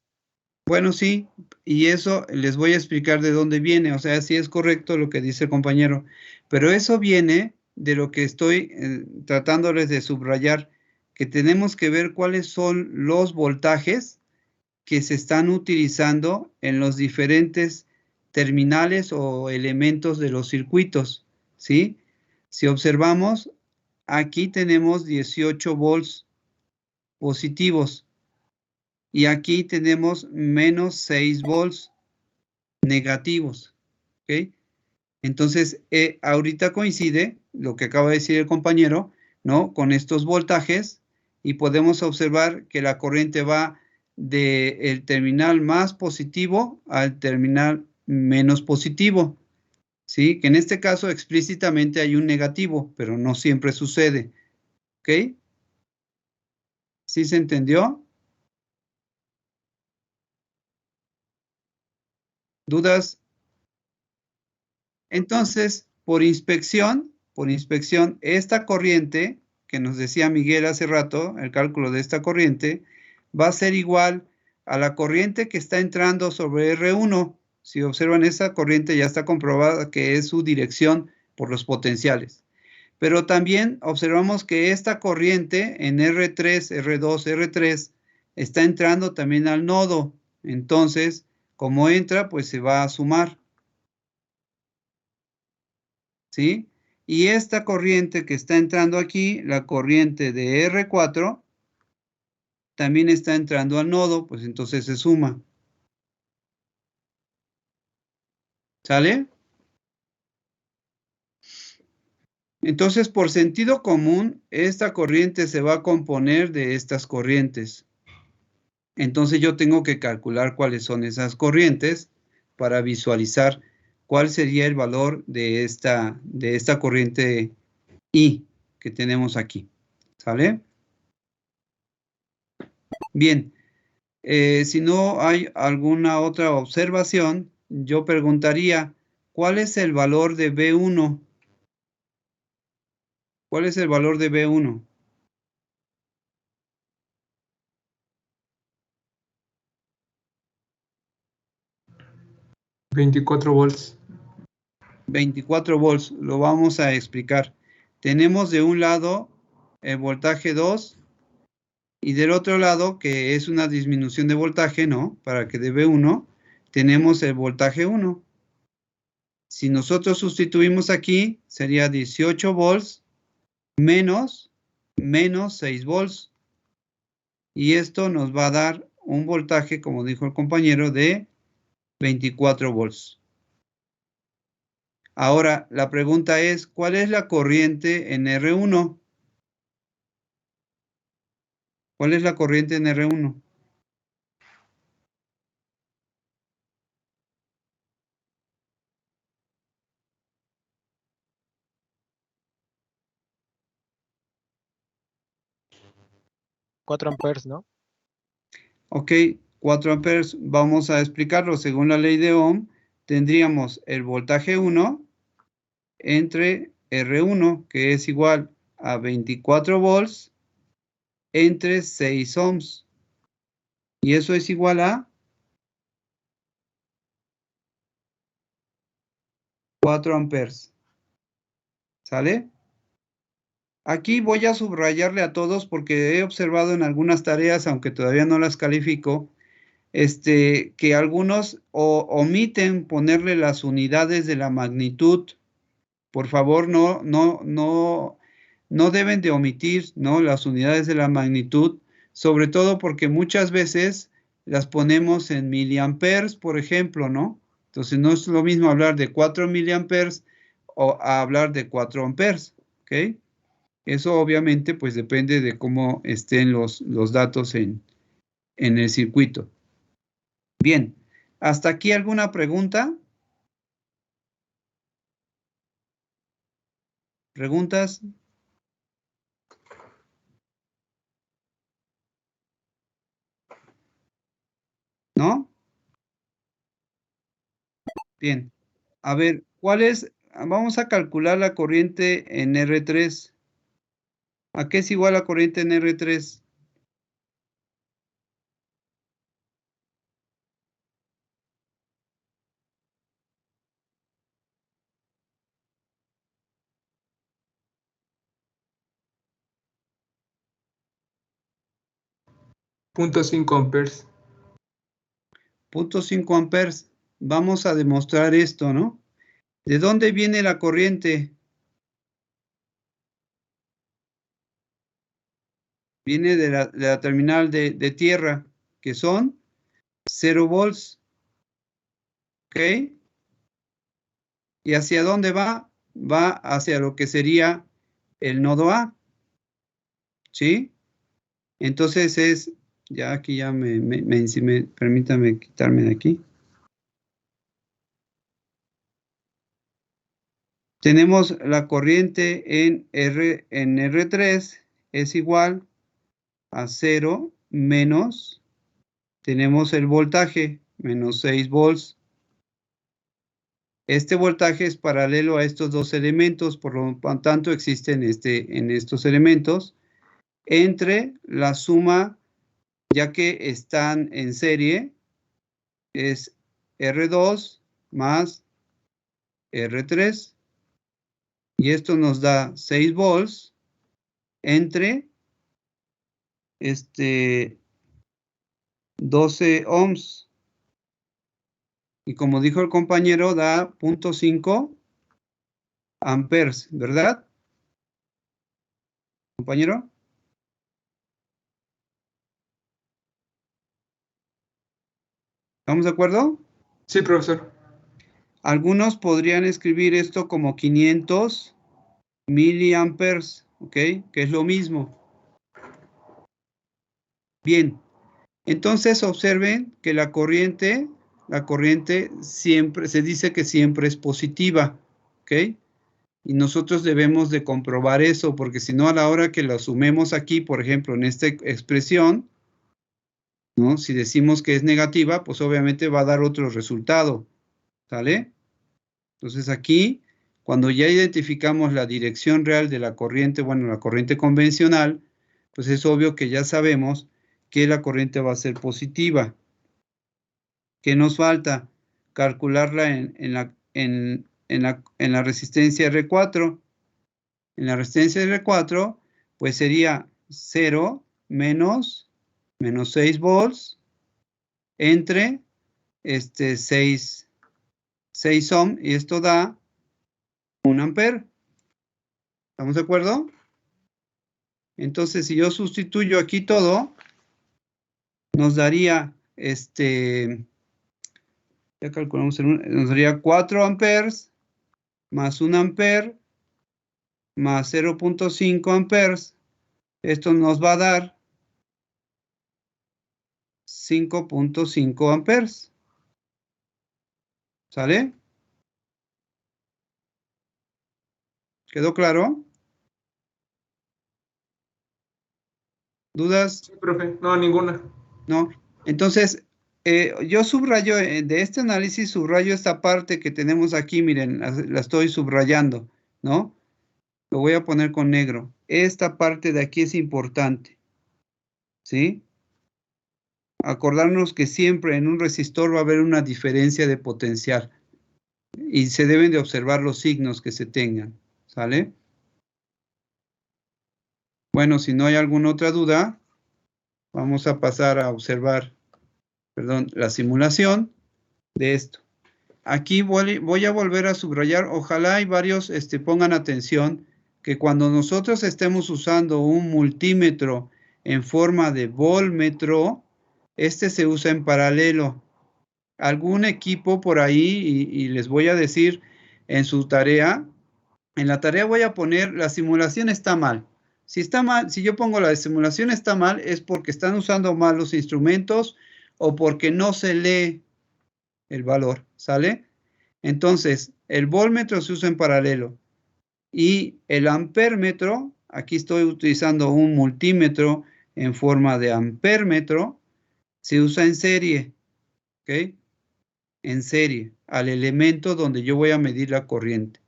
Bueno, sí, y eso les voy a explicar de dónde viene. O sea, sí es correcto lo que dice el compañero, pero eso viene de lo que estoy tratándoles de subrayar, que tenemos que ver cuáles son los voltajes que se están utilizando en los diferentes terminales o elementos de los circuitos, ¿sí? Si observamos, aquí tenemos 18 volts positivos y aquí tenemos menos 6 volts negativos, ¿ok? Entonces, ahorita coincide lo que acaba de decir el compañero, ¿no? Con estos voltajes y podemos observar que la corriente va del terminal más positivo al terminal menos positivo, ¿sí? Que en este caso explícitamente hay un negativo, pero no siempre sucede, ¿ok? ¿Sí se entendió? ¿Dudas? Entonces, por inspección, esta corriente que nos decía Miguel hace rato, el cálculo de esta corriente, va a ser igual a la corriente que está entrando sobre R1. Si observan, esa corriente ya está comprobada que es su dirección por los potenciales. Pero también observamos que esta corriente en R3, R2, R3 está entrando también al nodo. Entonces, como entra, pues se va a sumar, ¿sí? Y esta corriente que está entrando aquí, la corriente de R4, también está entrando al nodo, pues entonces se suma. ¿Sale? Entonces, por sentido común, esta corriente se va a componer de estas corrientes. Entonces yo tengo que calcular cuáles son esas corrientes para visualizar cuál sería el valor de esta corriente I que tenemos aquí. ¿Sale? Bien, si no hay alguna otra observación, yo preguntaría, ¿cuál es el valor de B1? ¿Cuál es el valor de B1? $24 volts. 24 volts, lo vamos a explicar. Tenemos de un lado el voltaje 2 y del otro lado, que es una disminución de voltaje, ¿no? Para que de B1 tenemos el voltaje 1. Si nosotros sustituimos aquí, sería 18 volts menos 6 volts. Y esto nos va a dar un voltaje, como dijo el compañero, de 24 volts. Ahora, la pregunta es, ¿cuál es la corriente en R1? ¿Cuál es la corriente en R1? $4 amperes, ¿no? Ok, 4 amperes, vamos a explicarlo. Según la ley de Ohm, tendríamos el voltaje 1 entre R1, que es igual a 24 volts, entre 6 ohms. Y eso es igual a 4 amperes. ¿Sale? Aquí voy a subrayarle a todos porque he observado en algunas tareas, aunque todavía no las califico, que algunos omiten ponerle las unidades de la magnitud. Por favor, no deben de omitir, ¿no?, las unidades de la magnitud, sobre todo porque muchas veces las ponemos en miliamperes, por ejemplo, ¿no? Entonces no es lo mismo hablar de 4 miliamperes o hablar de 4 amperes, ¿ok? Eso obviamente pues depende de cómo estén los datos en el circuito. Bien, ¿hasta aquí alguna pregunta? ¿Preguntas? ¿No? Bien. A ver, ¿cuál es? Vamos a calcular la corriente en R3. ¿A qué es igual la corriente en R3? .5 amperes. 0.5 amperes. Vamos a demostrar esto, ¿no? ¿De dónde viene la corriente? Viene de la terminal de tierra, que son 0 volts. ¿Ok? ¿Y hacia dónde va? Va hacia lo que sería el nodo A. ¿Sí? Entonces es, ya aquí ya permítame quitarme de aquí. Tenemos la corriente en R3 es igual a 0 menos, tenemos el voltaje, menos 6 volts. Este voltaje es paralelo a estos dos elementos, por lo tanto existen en estos elementos, entre la suma, ya que están en serie, es R2 más R3. Y esto nos da 6 volts entre 12 ohms. Y como dijo el compañero, da 0.5 amperes, ¿verdad? ¿Compañero? ¿Estamos de acuerdo? Sí, profesor. Algunos podrían escribir esto como 500 miliamperes, ¿ok? Que es lo mismo. Bien, entonces observen que la corriente siempre, se dice que siempre es positiva, ¿ok? Y nosotros debemos de comprobar eso, porque si no, a la hora que lo sumemos aquí, por ejemplo, en esta expresión, ¿no? Si decimos que es negativa, pues obviamente va a dar otro resultado, ¿sale? Entonces aquí, cuando ya identificamos la dirección real de la corriente, bueno, la corriente convencional, pues es obvio que ya sabemos que la corriente va a ser positiva. ¿Qué nos falta? Calcularla en la resistencia R4. En la resistencia R4, pues sería 0 menos 6 volts entre 6 ohm, y esto da 1 ampere. ¿Estamos de acuerdo? Entonces, si yo sustituyo aquí todo, nos daría, ya calculamos, nos daría 4 amperes más 1 ampere más 0.5 amperes. Esto nos va a dar 5.5 amperes. ¿Sale? ¿Quedó claro? ¿Dudas? Sí, profe. No, ninguna. No. Entonces, yo subrayo, de este análisis, subrayo esta parte que tenemos aquí, miren, la estoy subrayando, ¿no? Lo voy a poner con negro. Esta parte de aquí es importante, ¿sí? Acordarnos que siempre en un resistor va a haber una diferencia de potencial y se deben de observar los signos que se tengan, ¿sale? Bueno, si no hay alguna otra duda, vamos a pasar a observar, perdón, la simulación de esto. Aquí voy a volver a subrayar, ojalá y varios pongan atención, que cuando nosotros estemos usando un multímetro en forma de voltmetro, este se usa en paralelo. Algún equipo por ahí, y les voy a decir en su tarea, en la tarea voy a poner, la simulación está mal. Si está mal, si yo pongo la simulación está mal, es porque están usando mal los instrumentos o porque no se lee el valor, ¿sale? Entonces, el voltmetro se usa en paralelo y el ampérmetro, aquí estoy utilizando un multímetro en forma de ampérmetro, se usa en serie, ¿ok? En serie, al elemento donde yo voy a medir la corriente,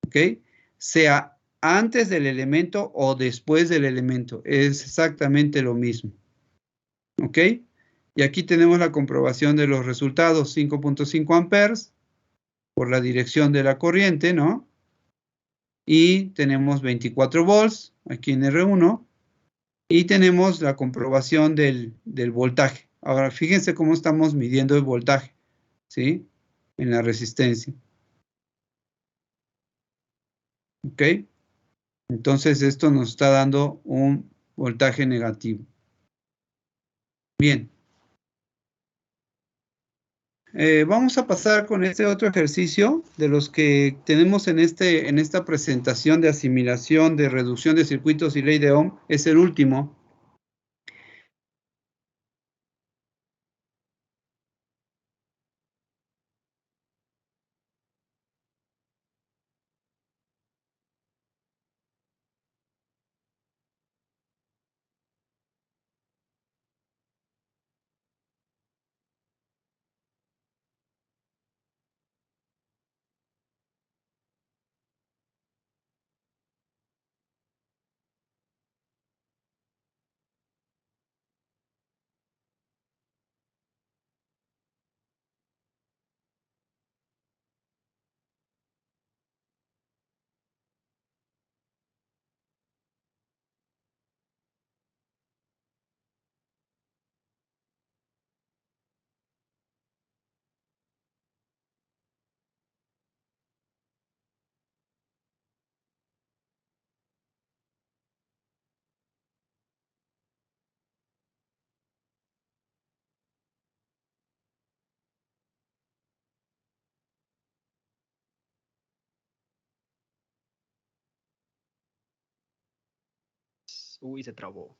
¿ok? Sea antes del elemento o después del elemento, es exactamente lo mismo, ¿ok? Y aquí tenemos la comprobación de los resultados, 5.5 amperes por la dirección de la corriente, ¿no? Y tenemos 24 volts aquí en R1 y tenemos la comprobación del voltaje. Ahora, fíjense cómo estamos midiendo el voltaje, ¿sí? En la resistencia. ¿Ok? Entonces, esto nos está dando un voltaje negativo. Bien. Vamos a pasar con este otro ejercicio de los que tenemos en esta presentación de asimilación, de reducción de circuitos y ley de Ohm. Es el último. Uy, se trabó.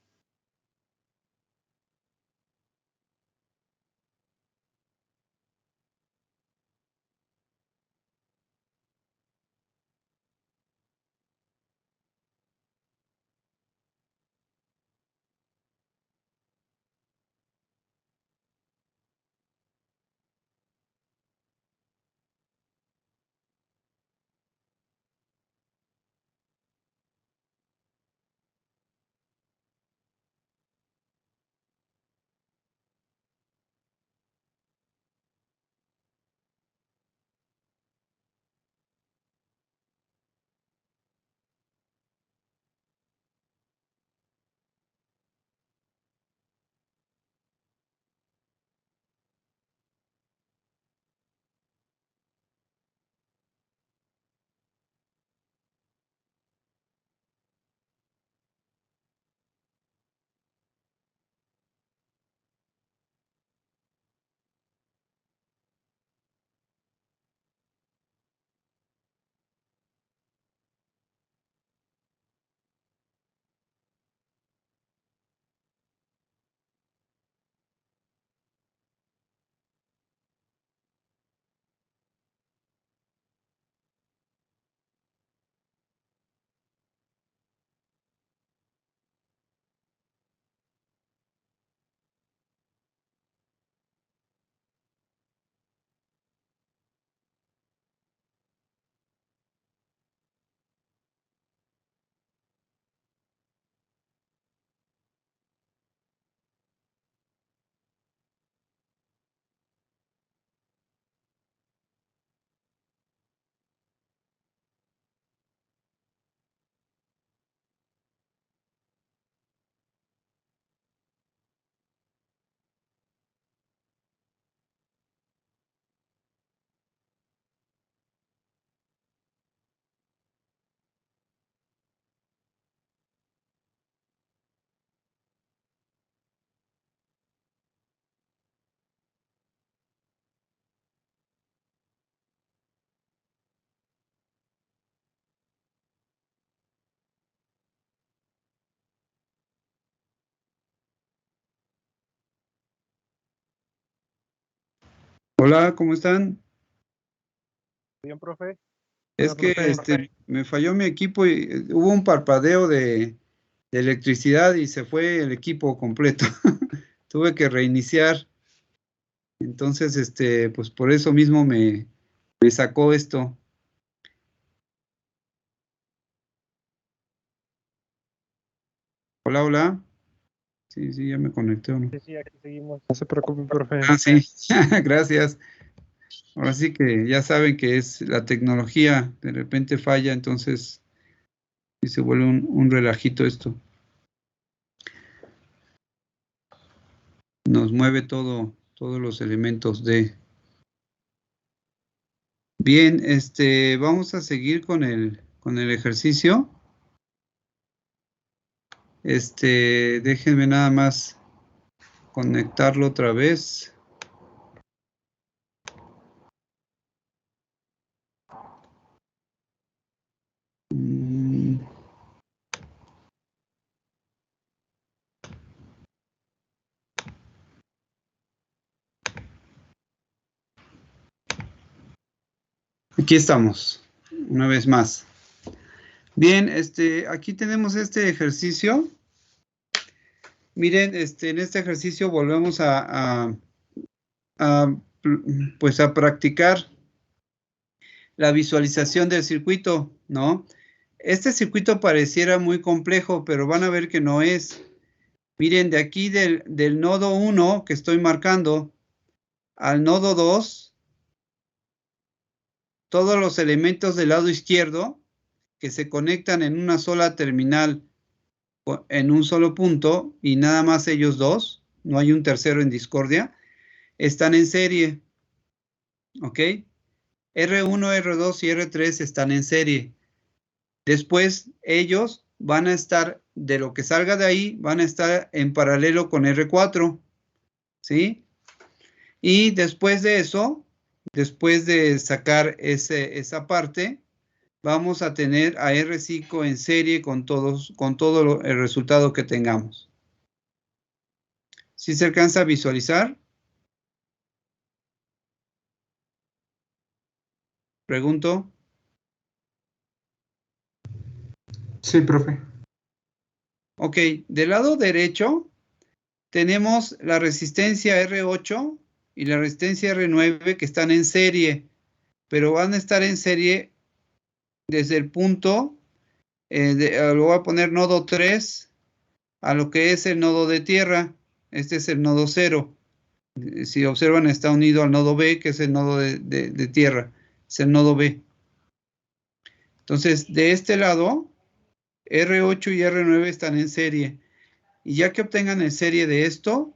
Hola, ¿cómo están? Bien, profe. Es Hola, que profe. me falló mi equipo y hubo un parpadeo de electricidad y se fue el equipo completo. Tuve que reiniciar. Entonces, pues por eso mismo me sacó esto. Hola, hola. Sí, sí, ya me conecté, ¿o no? Sí, sí, aquí seguimos. No se preocupe, profe. Ah, sí, gracias. Ahora sí que ya saben que es la tecnología, de repente falla, entonces sí se vuelve un relajito esto. Nos mueve todos los elementos de... Bien, vamos a seguir con el ejercicio. Déjenme nada más conectarlo otra vez. Aquí estamos, una vez más. Bien, aquí tenemos este ejercicio. Miren, en este ejercicio volvemos pues a practicar la visualización del circuito, ¿no? Este circuito pareciera muy complejo, pero van a ver que no es. Miren, de aquí del nodo 1 que estoy marcando al nodo 2, todos los elementos del lado izquierdo que se conectan en una sola terminal en un solo punto y nada más ellos dos, no hay un tercero en discordia, están en serie, ¿ok? R1, R2 y R3 están en serie. Después ellos van a estar, de lo que salga de ahí, van a estar en paralelo con R4, ¿sí? Y después de eso, después de sacar esa parte, vamos a tener a R5 en serie con todo el resultado que tengamos. ¿Sí se alcanza a visualizar? Pregunto. Sí, profe. Ok, del lado derecho tenemos la resistencia R8 y la resistencia R9 que están en serie, pero van a estar en serie desde el punto, lo voy a poner nodo 3 a lo que es el nodo de tierra. Este es el nodo 0. Si observan, está unido al nodo B, que es el nodo de tierra. Es el nodo B. Entonces, de este lado, R8 y R9 están en serie. Y ya que obtengan en serie de esto,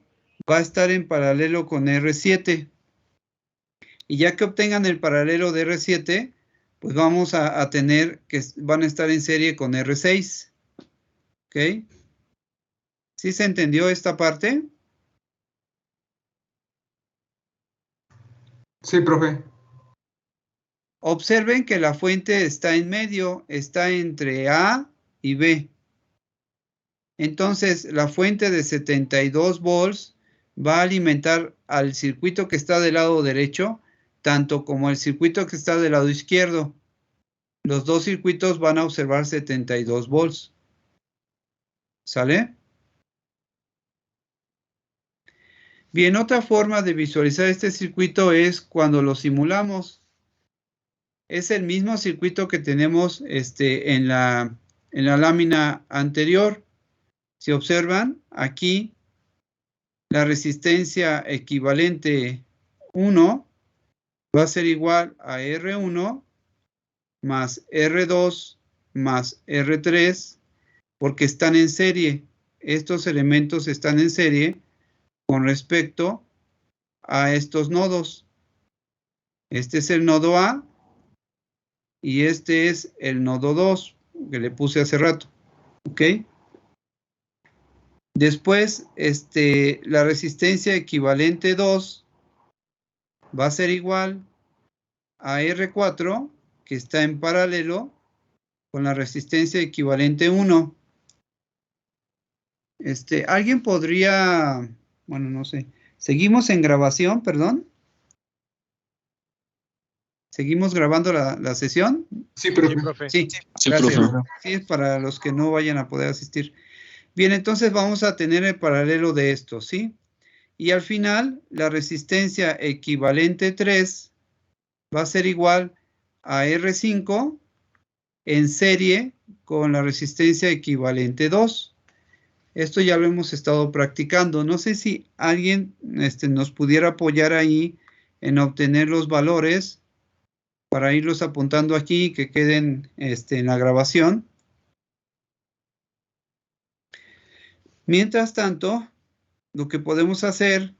va a estar en paralelo con R7. Y ya que obtengan el paralelo de R7, pues vamos a tener que van a estar en serie con R6. ¿Ok? ¿Sí se entendió esta parte? Sí, profe. Observen que la fuente está en medio, está entre A y B. Entonces, la fuente de 72 volts va a alimentar al circuito que está del lado derecho, tanto como el circuito que está del lado izquierdo. Los dos circuitos van a observar 72 volts. ¿Sale? Bien, otra forma de visualizar este circuito es cuando lo simulamos. Es el mismo circuito que tenemos en la lámina anterior. Si observan, aquí la resistencia equivalente 1 va a ser igual a R1 más R2 más R3 porque están en serie. Estos elementos están en serie con respecto a estos nodos. Este es el nodo A y este es el nodo 2 que le puse hace rato. ¿Ok? Después, la resistencia equivalente 2 va a ser igual a R4, que está en paralelo con la resistencia equivalente 1. Alguien podría, bueno, no sé. Seguimos en grabación, perdón. ¿Seguimos grabando la sesión? Sí, Sí, profe. profe. Sí, Sí, gracias. profe. Sí, es para los que no vayan a poder asistir. Bien, entonces vamos a tener el paralelo de esto, ¿sí? Y al final, la resistencia equivalente 3 va a ser igual a R5 en serie con la resistencia equivalente 2. Esto ya lo hemos estado practicando. No sé si alguien nos pudiera apoyar ahí en obtener los valores para irlos apuntando aquí y que queden en la grabación. Mientras tanto, lo que podemos hacer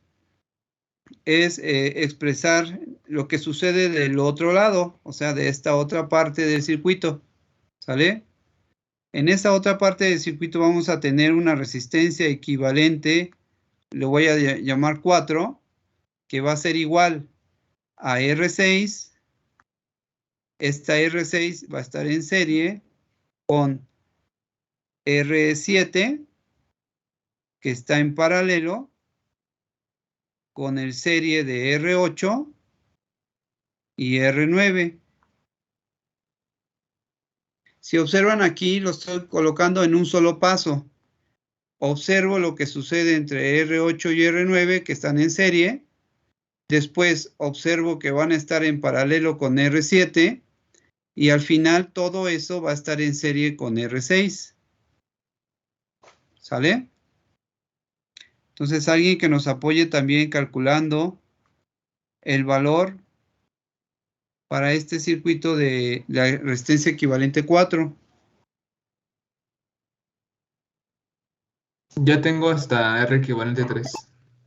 es expresar lo que sucede del otro lado, o sea, de esta otra parte del circuito, ¿sale? En esa otra parte del circuito vamos a tener una resistencia equivalente, le voy a llamar 4, que va a ser igual a R6. Esta R6 va a estar en serie con R7, que está en paralelo con el serie de R8 y R9. Si observan aquí, lo estoy colocando en un solo paso. Observo lo que sucede entre R8 y R9, que están en serie. Después observo que van a estar en paralelo con R7. Y al final todo eso va a estar en serie con R6. ¿Sale? Entonces, alguien que nos apoye también calculando el valor para este circuito de la resistencia equivalente 4. Ya tengo hasta R equivalente 3.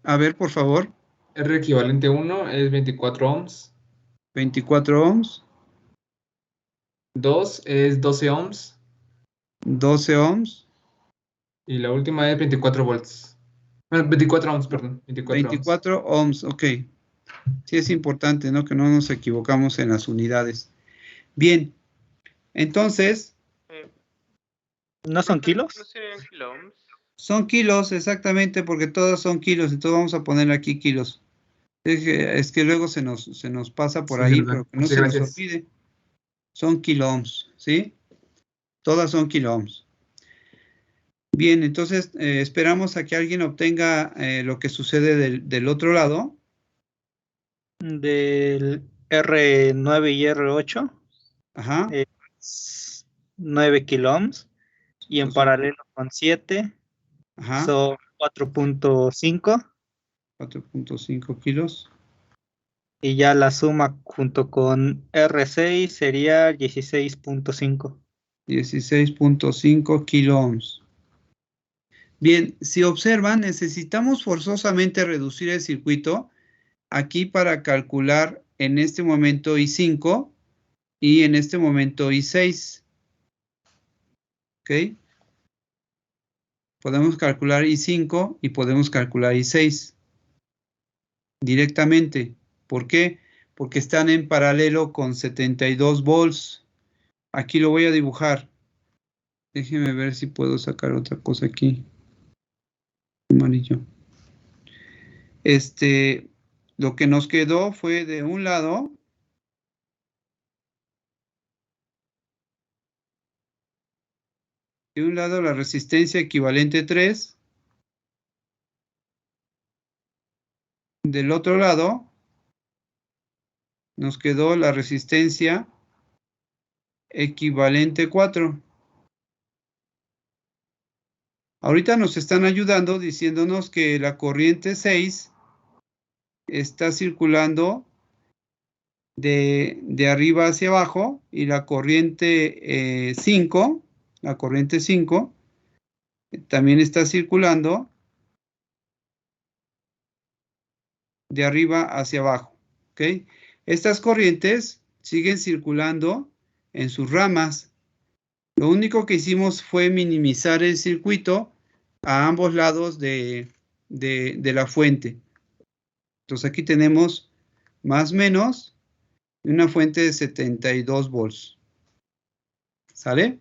A ver, por favor. R equivalente 1 es 24 ohms. 24 ohms. 2 es 12 ohms. 12 ohms. Y la última es 24 volts. Bueno, 24 ohms, perdón. 24 ohms, ok. Sí es importante, ¿no? Que no nos equivocamos en las unidades. Bien, entonces... ¿No son kilos? ¿No serían kiloohms? Son kilos, exactamente, porque todos son kilos. Entonces vamos a poner aquí kilos. Es que luego se nos pasa por Sí, ahí, verdad. pero que no Muchas se nos gracias. olvide. Son kiloohms, ¿sí? Todas son kiloohms. Bien, entonces esperamos a que alguien obtenga lo que sucede del otro lado. Del R9 y R8. Ajá. 9 kiloohms. Y en Entonces, paralelo con 7 ajá. son 4.5. 4.5 kilos. Y ya la suma junto con R6 sería 16.5. 16.5 kiloohms. Bien, si observan, necesitamos forzosamente reducir el circuito aquí para calcular en este momento I5 y en este momento I6. ¿Ok? Podemos calcular I5 y podemos calcular I6 directamente. ¿Por qué? Porque están en paralelo con 72 volts. Aquí lo voy a dibujar. Déjenme ver si puedo sacar otra cosa aquí. Amarillo. Lo que nos quedó fue de un lado. De un lado la resistencia equivalente 3. Del otro lado nos quedó la resistencia equivalente 4. Ahorita nos están ayudando diciéndonos que la corriente 6 está circulando de arriba hacia abajo y la corriente 5, también está circulando de arriba hacia abajo. ¿Ok? Estas corrientes siguen circulando en sus ramas. Lo único que hicimos fue minimizar el circuito a ambos lados de la fuente. Entonces aquí tenemos más o menos una fuente de 72 volts. ¿Sale?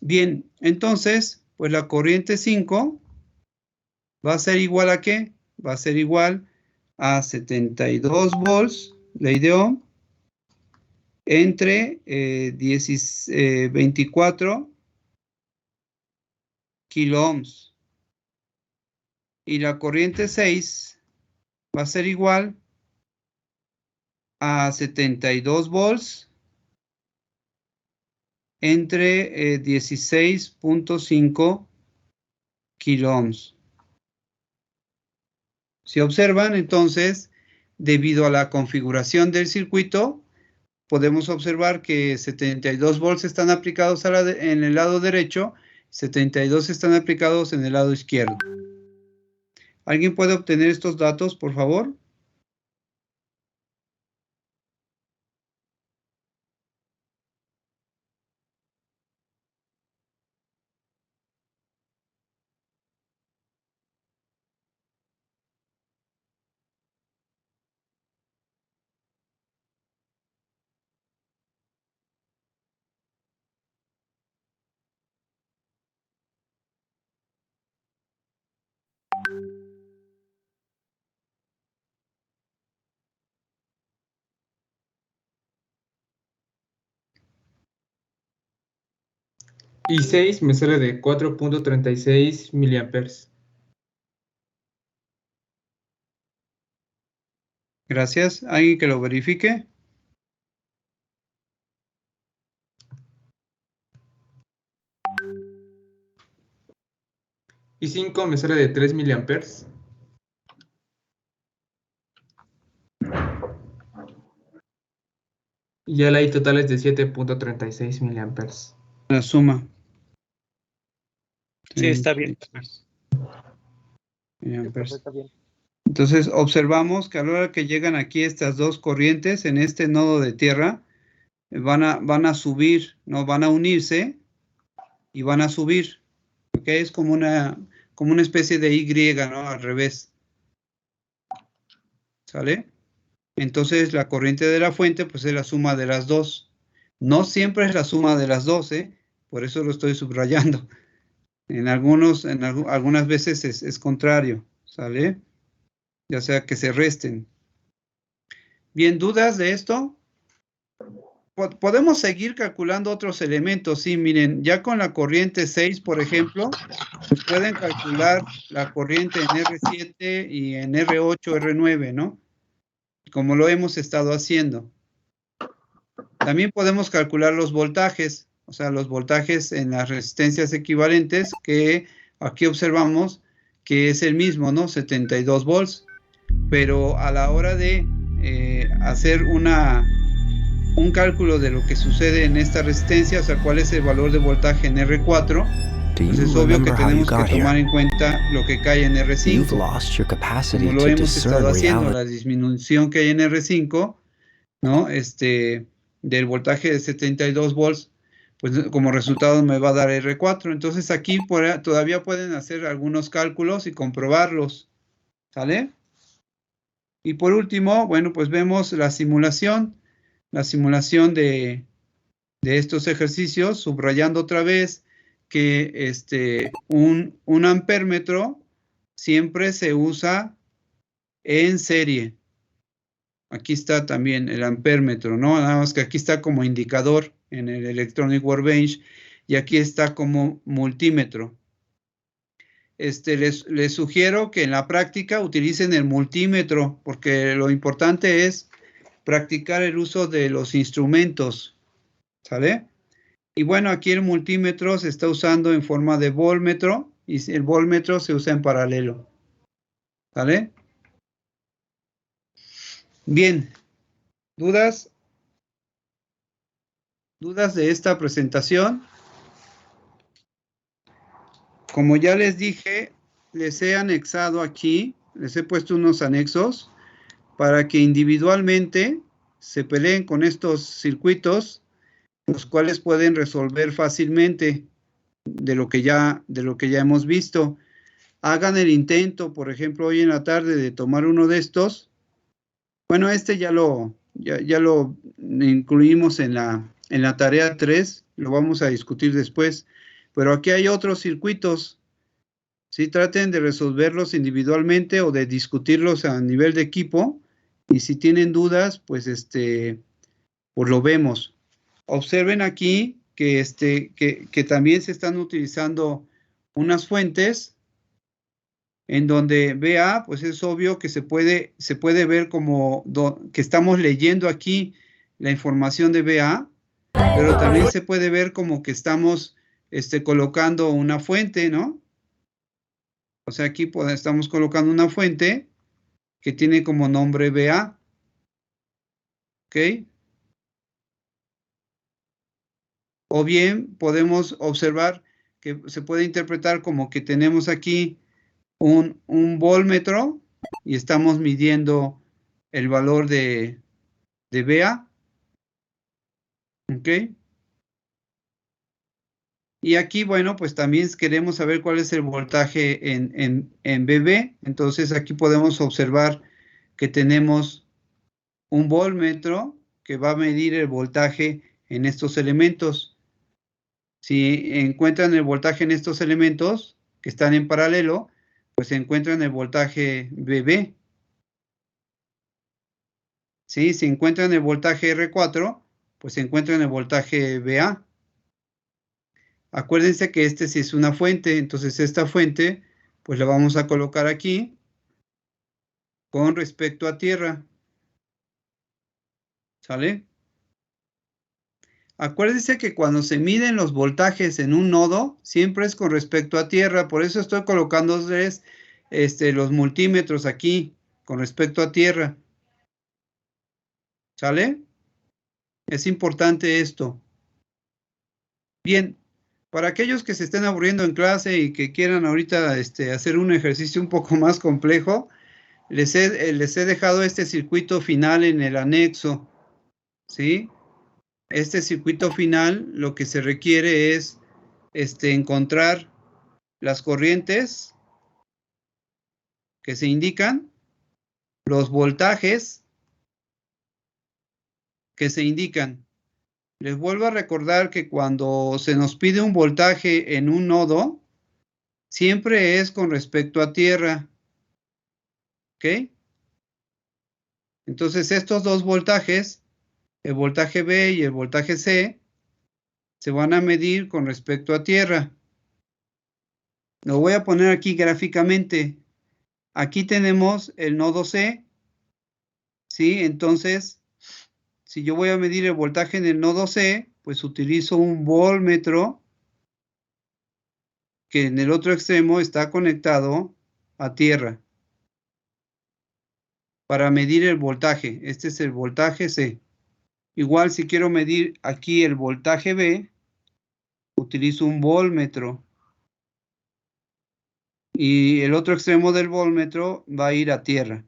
Bien, entonces, pues la corriente 5 va a ser igual a ¿qué? Va a ser igual a 72 volts la ideó entre 24 kiloohms. Y la corriente 6 va a ser igual a 72 volts entre 16.5 kiloohms. Si observan, entonces, debido a la configuración del circuito, podemos observar que 72 volts están aplicados en el lado derecho, 72 están aplicados en el lado izquierdo. ¿Alguien puede obtener estos datos, por favor? Y 6 me sale de 4.36 miliamperes. Gracias. ¿Alguien que lo verifique? Y 5 me sale de 3 miliamperes. Y ya la I total es de 7.36 miliamperes. La suma. Sí, está bien. Miliamperes. Está bien. Entonces, observamos que a la hora que llegan aquí estas dos corrientes en este nodo de tierra, van a subir, ¿no? Van a unirse y van a subir. ¿Ok? Es como una especie de Y, ¿no? Al revés. ¿Sale? Entonces, la corriente de la fuente, pues es la suma de las dos. No siempre es la suma de las dos, ¿eh? Por eso lo estoy subrayando. Algunas veces es contrario, ¿sale? Ya sea que se resten. Bien, ¿dudas de esto? Podemos seguir calculando otros elementos. Sí, miren, ya con la corriente 6, por ejemplo, pueden calcular la corriente en R7 y en R8, R9, ¿no? Como lo hemos estado haciendo. También podemos calcular los voltajes, o sea, los voltajes en las resistencias equivalentes, que aquí observamos que es el mismo, ¿no? 72 volts. Pero a la hora de hacer un cálculo de lo que sucede en esta resistencia, o sea, cuál es el valor de voltaje en R4, pues es obvio que tenemos que tomar en cuenta lo que cae en R5. Como lo hemos estado haciendo, la disminución que hay en R5, ¿no? Del voltaje de 72 volts, pues como resultado me va a dar R4. Entonces aquí todavía pueden hacer algunos cálculos y comprobarlos, ¿sale? Y por último, bueno, pues vemos la simulación de estos ejercicios, subrayando otra vez que un ampérmetro siempre se usa en serie. Aquí está también el ampérmetro, ¿no? Nada más que aquí está como indicador en el Electronic Workbench y aquí está como multímetro. Les sugiero que en la práctica utilicen el multímetro, porque lo importante es practicar el uso de los instrumentos, ¿sale? Y bueno, aquí el multímetro se está usando en forma de voltmetro y el voltmetro se usa en paralelo, ¿sale? Bien, ¿dudas? ¿Dudas de esta presentación? Como ya les dije, les he anexado aquí, les he puesto unos anexos para que individualmente se peleen con estos circuitos, los cuales pueden resolver fácilmente de lo que ya hemos visto. Hagan el intento, por ejemplo, hoy en la tarde de tomar uno de estos. Bueno, ya lo incluimos en la tarea 3, lo vamos a discutir después, pero aquí hay otros circuitos. Sí, traten de resolverlos individualmente o de discutirlos a nivel de equipo Y si tienen dudas, pues pues lo vemos. Observen aquí que que también se están utilizando unas fuentes en donde BA, pues es obvio que se puede ver como que estamos leyendo aquí la información de BA, pero también se puede ver como que estamos colocando una fuente, ¿no? O sea, aquí estamos colocando una fuente que tiene como nombre BA. ¿Ok? O bien podemos observar que se puede interpretar como que tenemos aquí un voltmetro y estamos midiendo el valor de BA. ¿Ok? Y aquí, bueno, pues también queremos saber cuál es el voltaje en BB. Entonces aquí podemos observar que tenemos un voltmetro que va a medir el voltaje en estos elementos. Si encuentran el voltaje en estos elementos que están en paralelo, pues encuentran el voltaje BB. ¿Sí? Si encuentran el voltaje R4, pues encuentran el voltaje BA. Acuérdense que sí es una fuente, entonces esta fuente, pues la vamos a colocar aquí con respecto a tierra. ¿Sale? Acuérdense que cuando se miden los voltajes en un nodo, siempre es con respecto a tierra, por eso estoy colocándoles los multímetros aquí, con respecto a tierra. ¿Sale? Es importante esto. Bien, para aquellos que se estén aburriendo en clase y que quieran ahorita hacer un ejercicio un poco más complejo, les he dejado este circuito final en el anexo, ¿sí? Este circuito final lo que se requiere es encontrar las corrientes que se indican, los voltajes que se indican. Les vuelvo a recordar que cuando se nos pide un voltaje en un nodo, siempre es con respecto a tierra. ¿Ok? Entonces estos dos voltajes, el voltaje B y el voltaje C, se van a medir con respecto a tierra. Lo voy a poner aquí gráficamente. Aquí tenemos el nodo C, ¿sí? Entonces, si yo voy a medir el voltaje en el nodo C, pues utilizo un voltmetro que en el otro extremo está conectado a tierra para medir el voltaje. Este es el voltaje C. Igual si quiero medir aquí el voltaje B, utilizo un voltmetro. Y el otro extremo del voltmetro va a ir a tierra.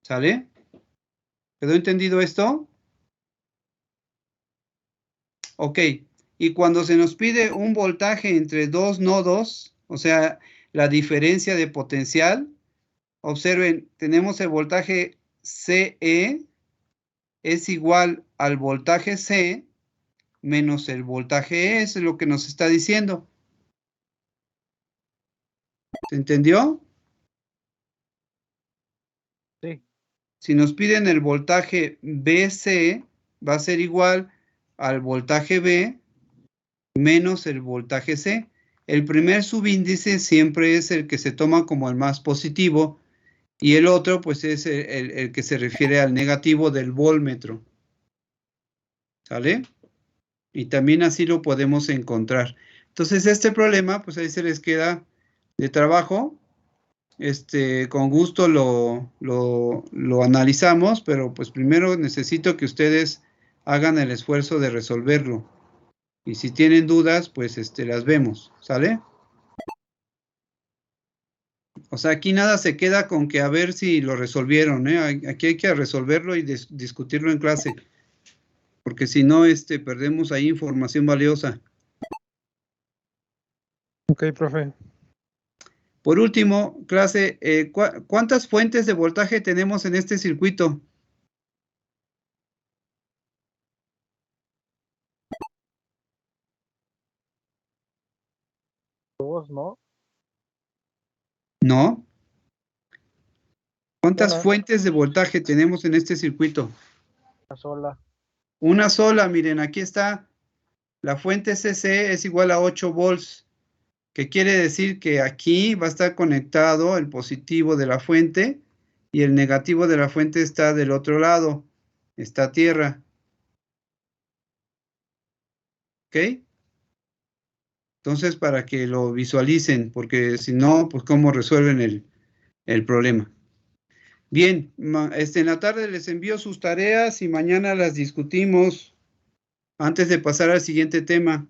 ¿Sale? ¿Quedó entendido esto? Ok. Y cuando se nos pide un voltaje entre dos nodos, o sea, la diferencia de potencial, observen, tenemos el voltaje CE es igual al voltaje C menos el voltaje E, eso es lo que nos está diciendo. ¿Se entendió? Sí. Si nos piden el voltaje BC, va a ser igual al voltaje B menos el voltaje C. El primer subíndice siempre es el que se toma como el más positivo y el otro pues es el que se refiere al negativo del voltmetro. ¿Sale? Y también así lo podemos encontrar. Entonces este problema pues ahí se les queda de trabajo. Con gusto lo analizamos, pero pues primero necesito que ustedes hagan el esfuerzo de resolverlo. Y si tienen dudas, pues las vemos, ¿sale? O sea, aquí nada se queda con que a ver si lo resolvieron, ¿eh? Aquí hay que resolverlo y discutirlo en clase, porque si no, perdemos ahí información valiosa. Ok, profe. Por último, clase, ¿cuántas fuentes de voltaje tenemos en este circuito? Dos, ¿no? ¿No? ¿Cuántas Una. fuentes de voltaje tenemos en este circuito? Una sola. Una sola, miren, aquí está. La fuente CC es igual a 8 volts, que quiere decir que aquí va a estar conectado el positivo de la fuente y el negativo de la fuente está del otro lado, está tierra. ¿Ok? Entonces, para que lo visualicen, porque si no, pues cómo resuelven el problema. Bien, en la tarde les envío sus tareas y mañana las discutimos antes de pasar al siguiente tema.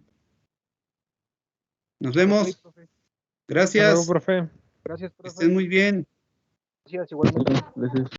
Nos vemos. Ok, profe. Gracias. profe. Gracias, Que profe. estén muy bien. Gracias, igualmente. Gracias.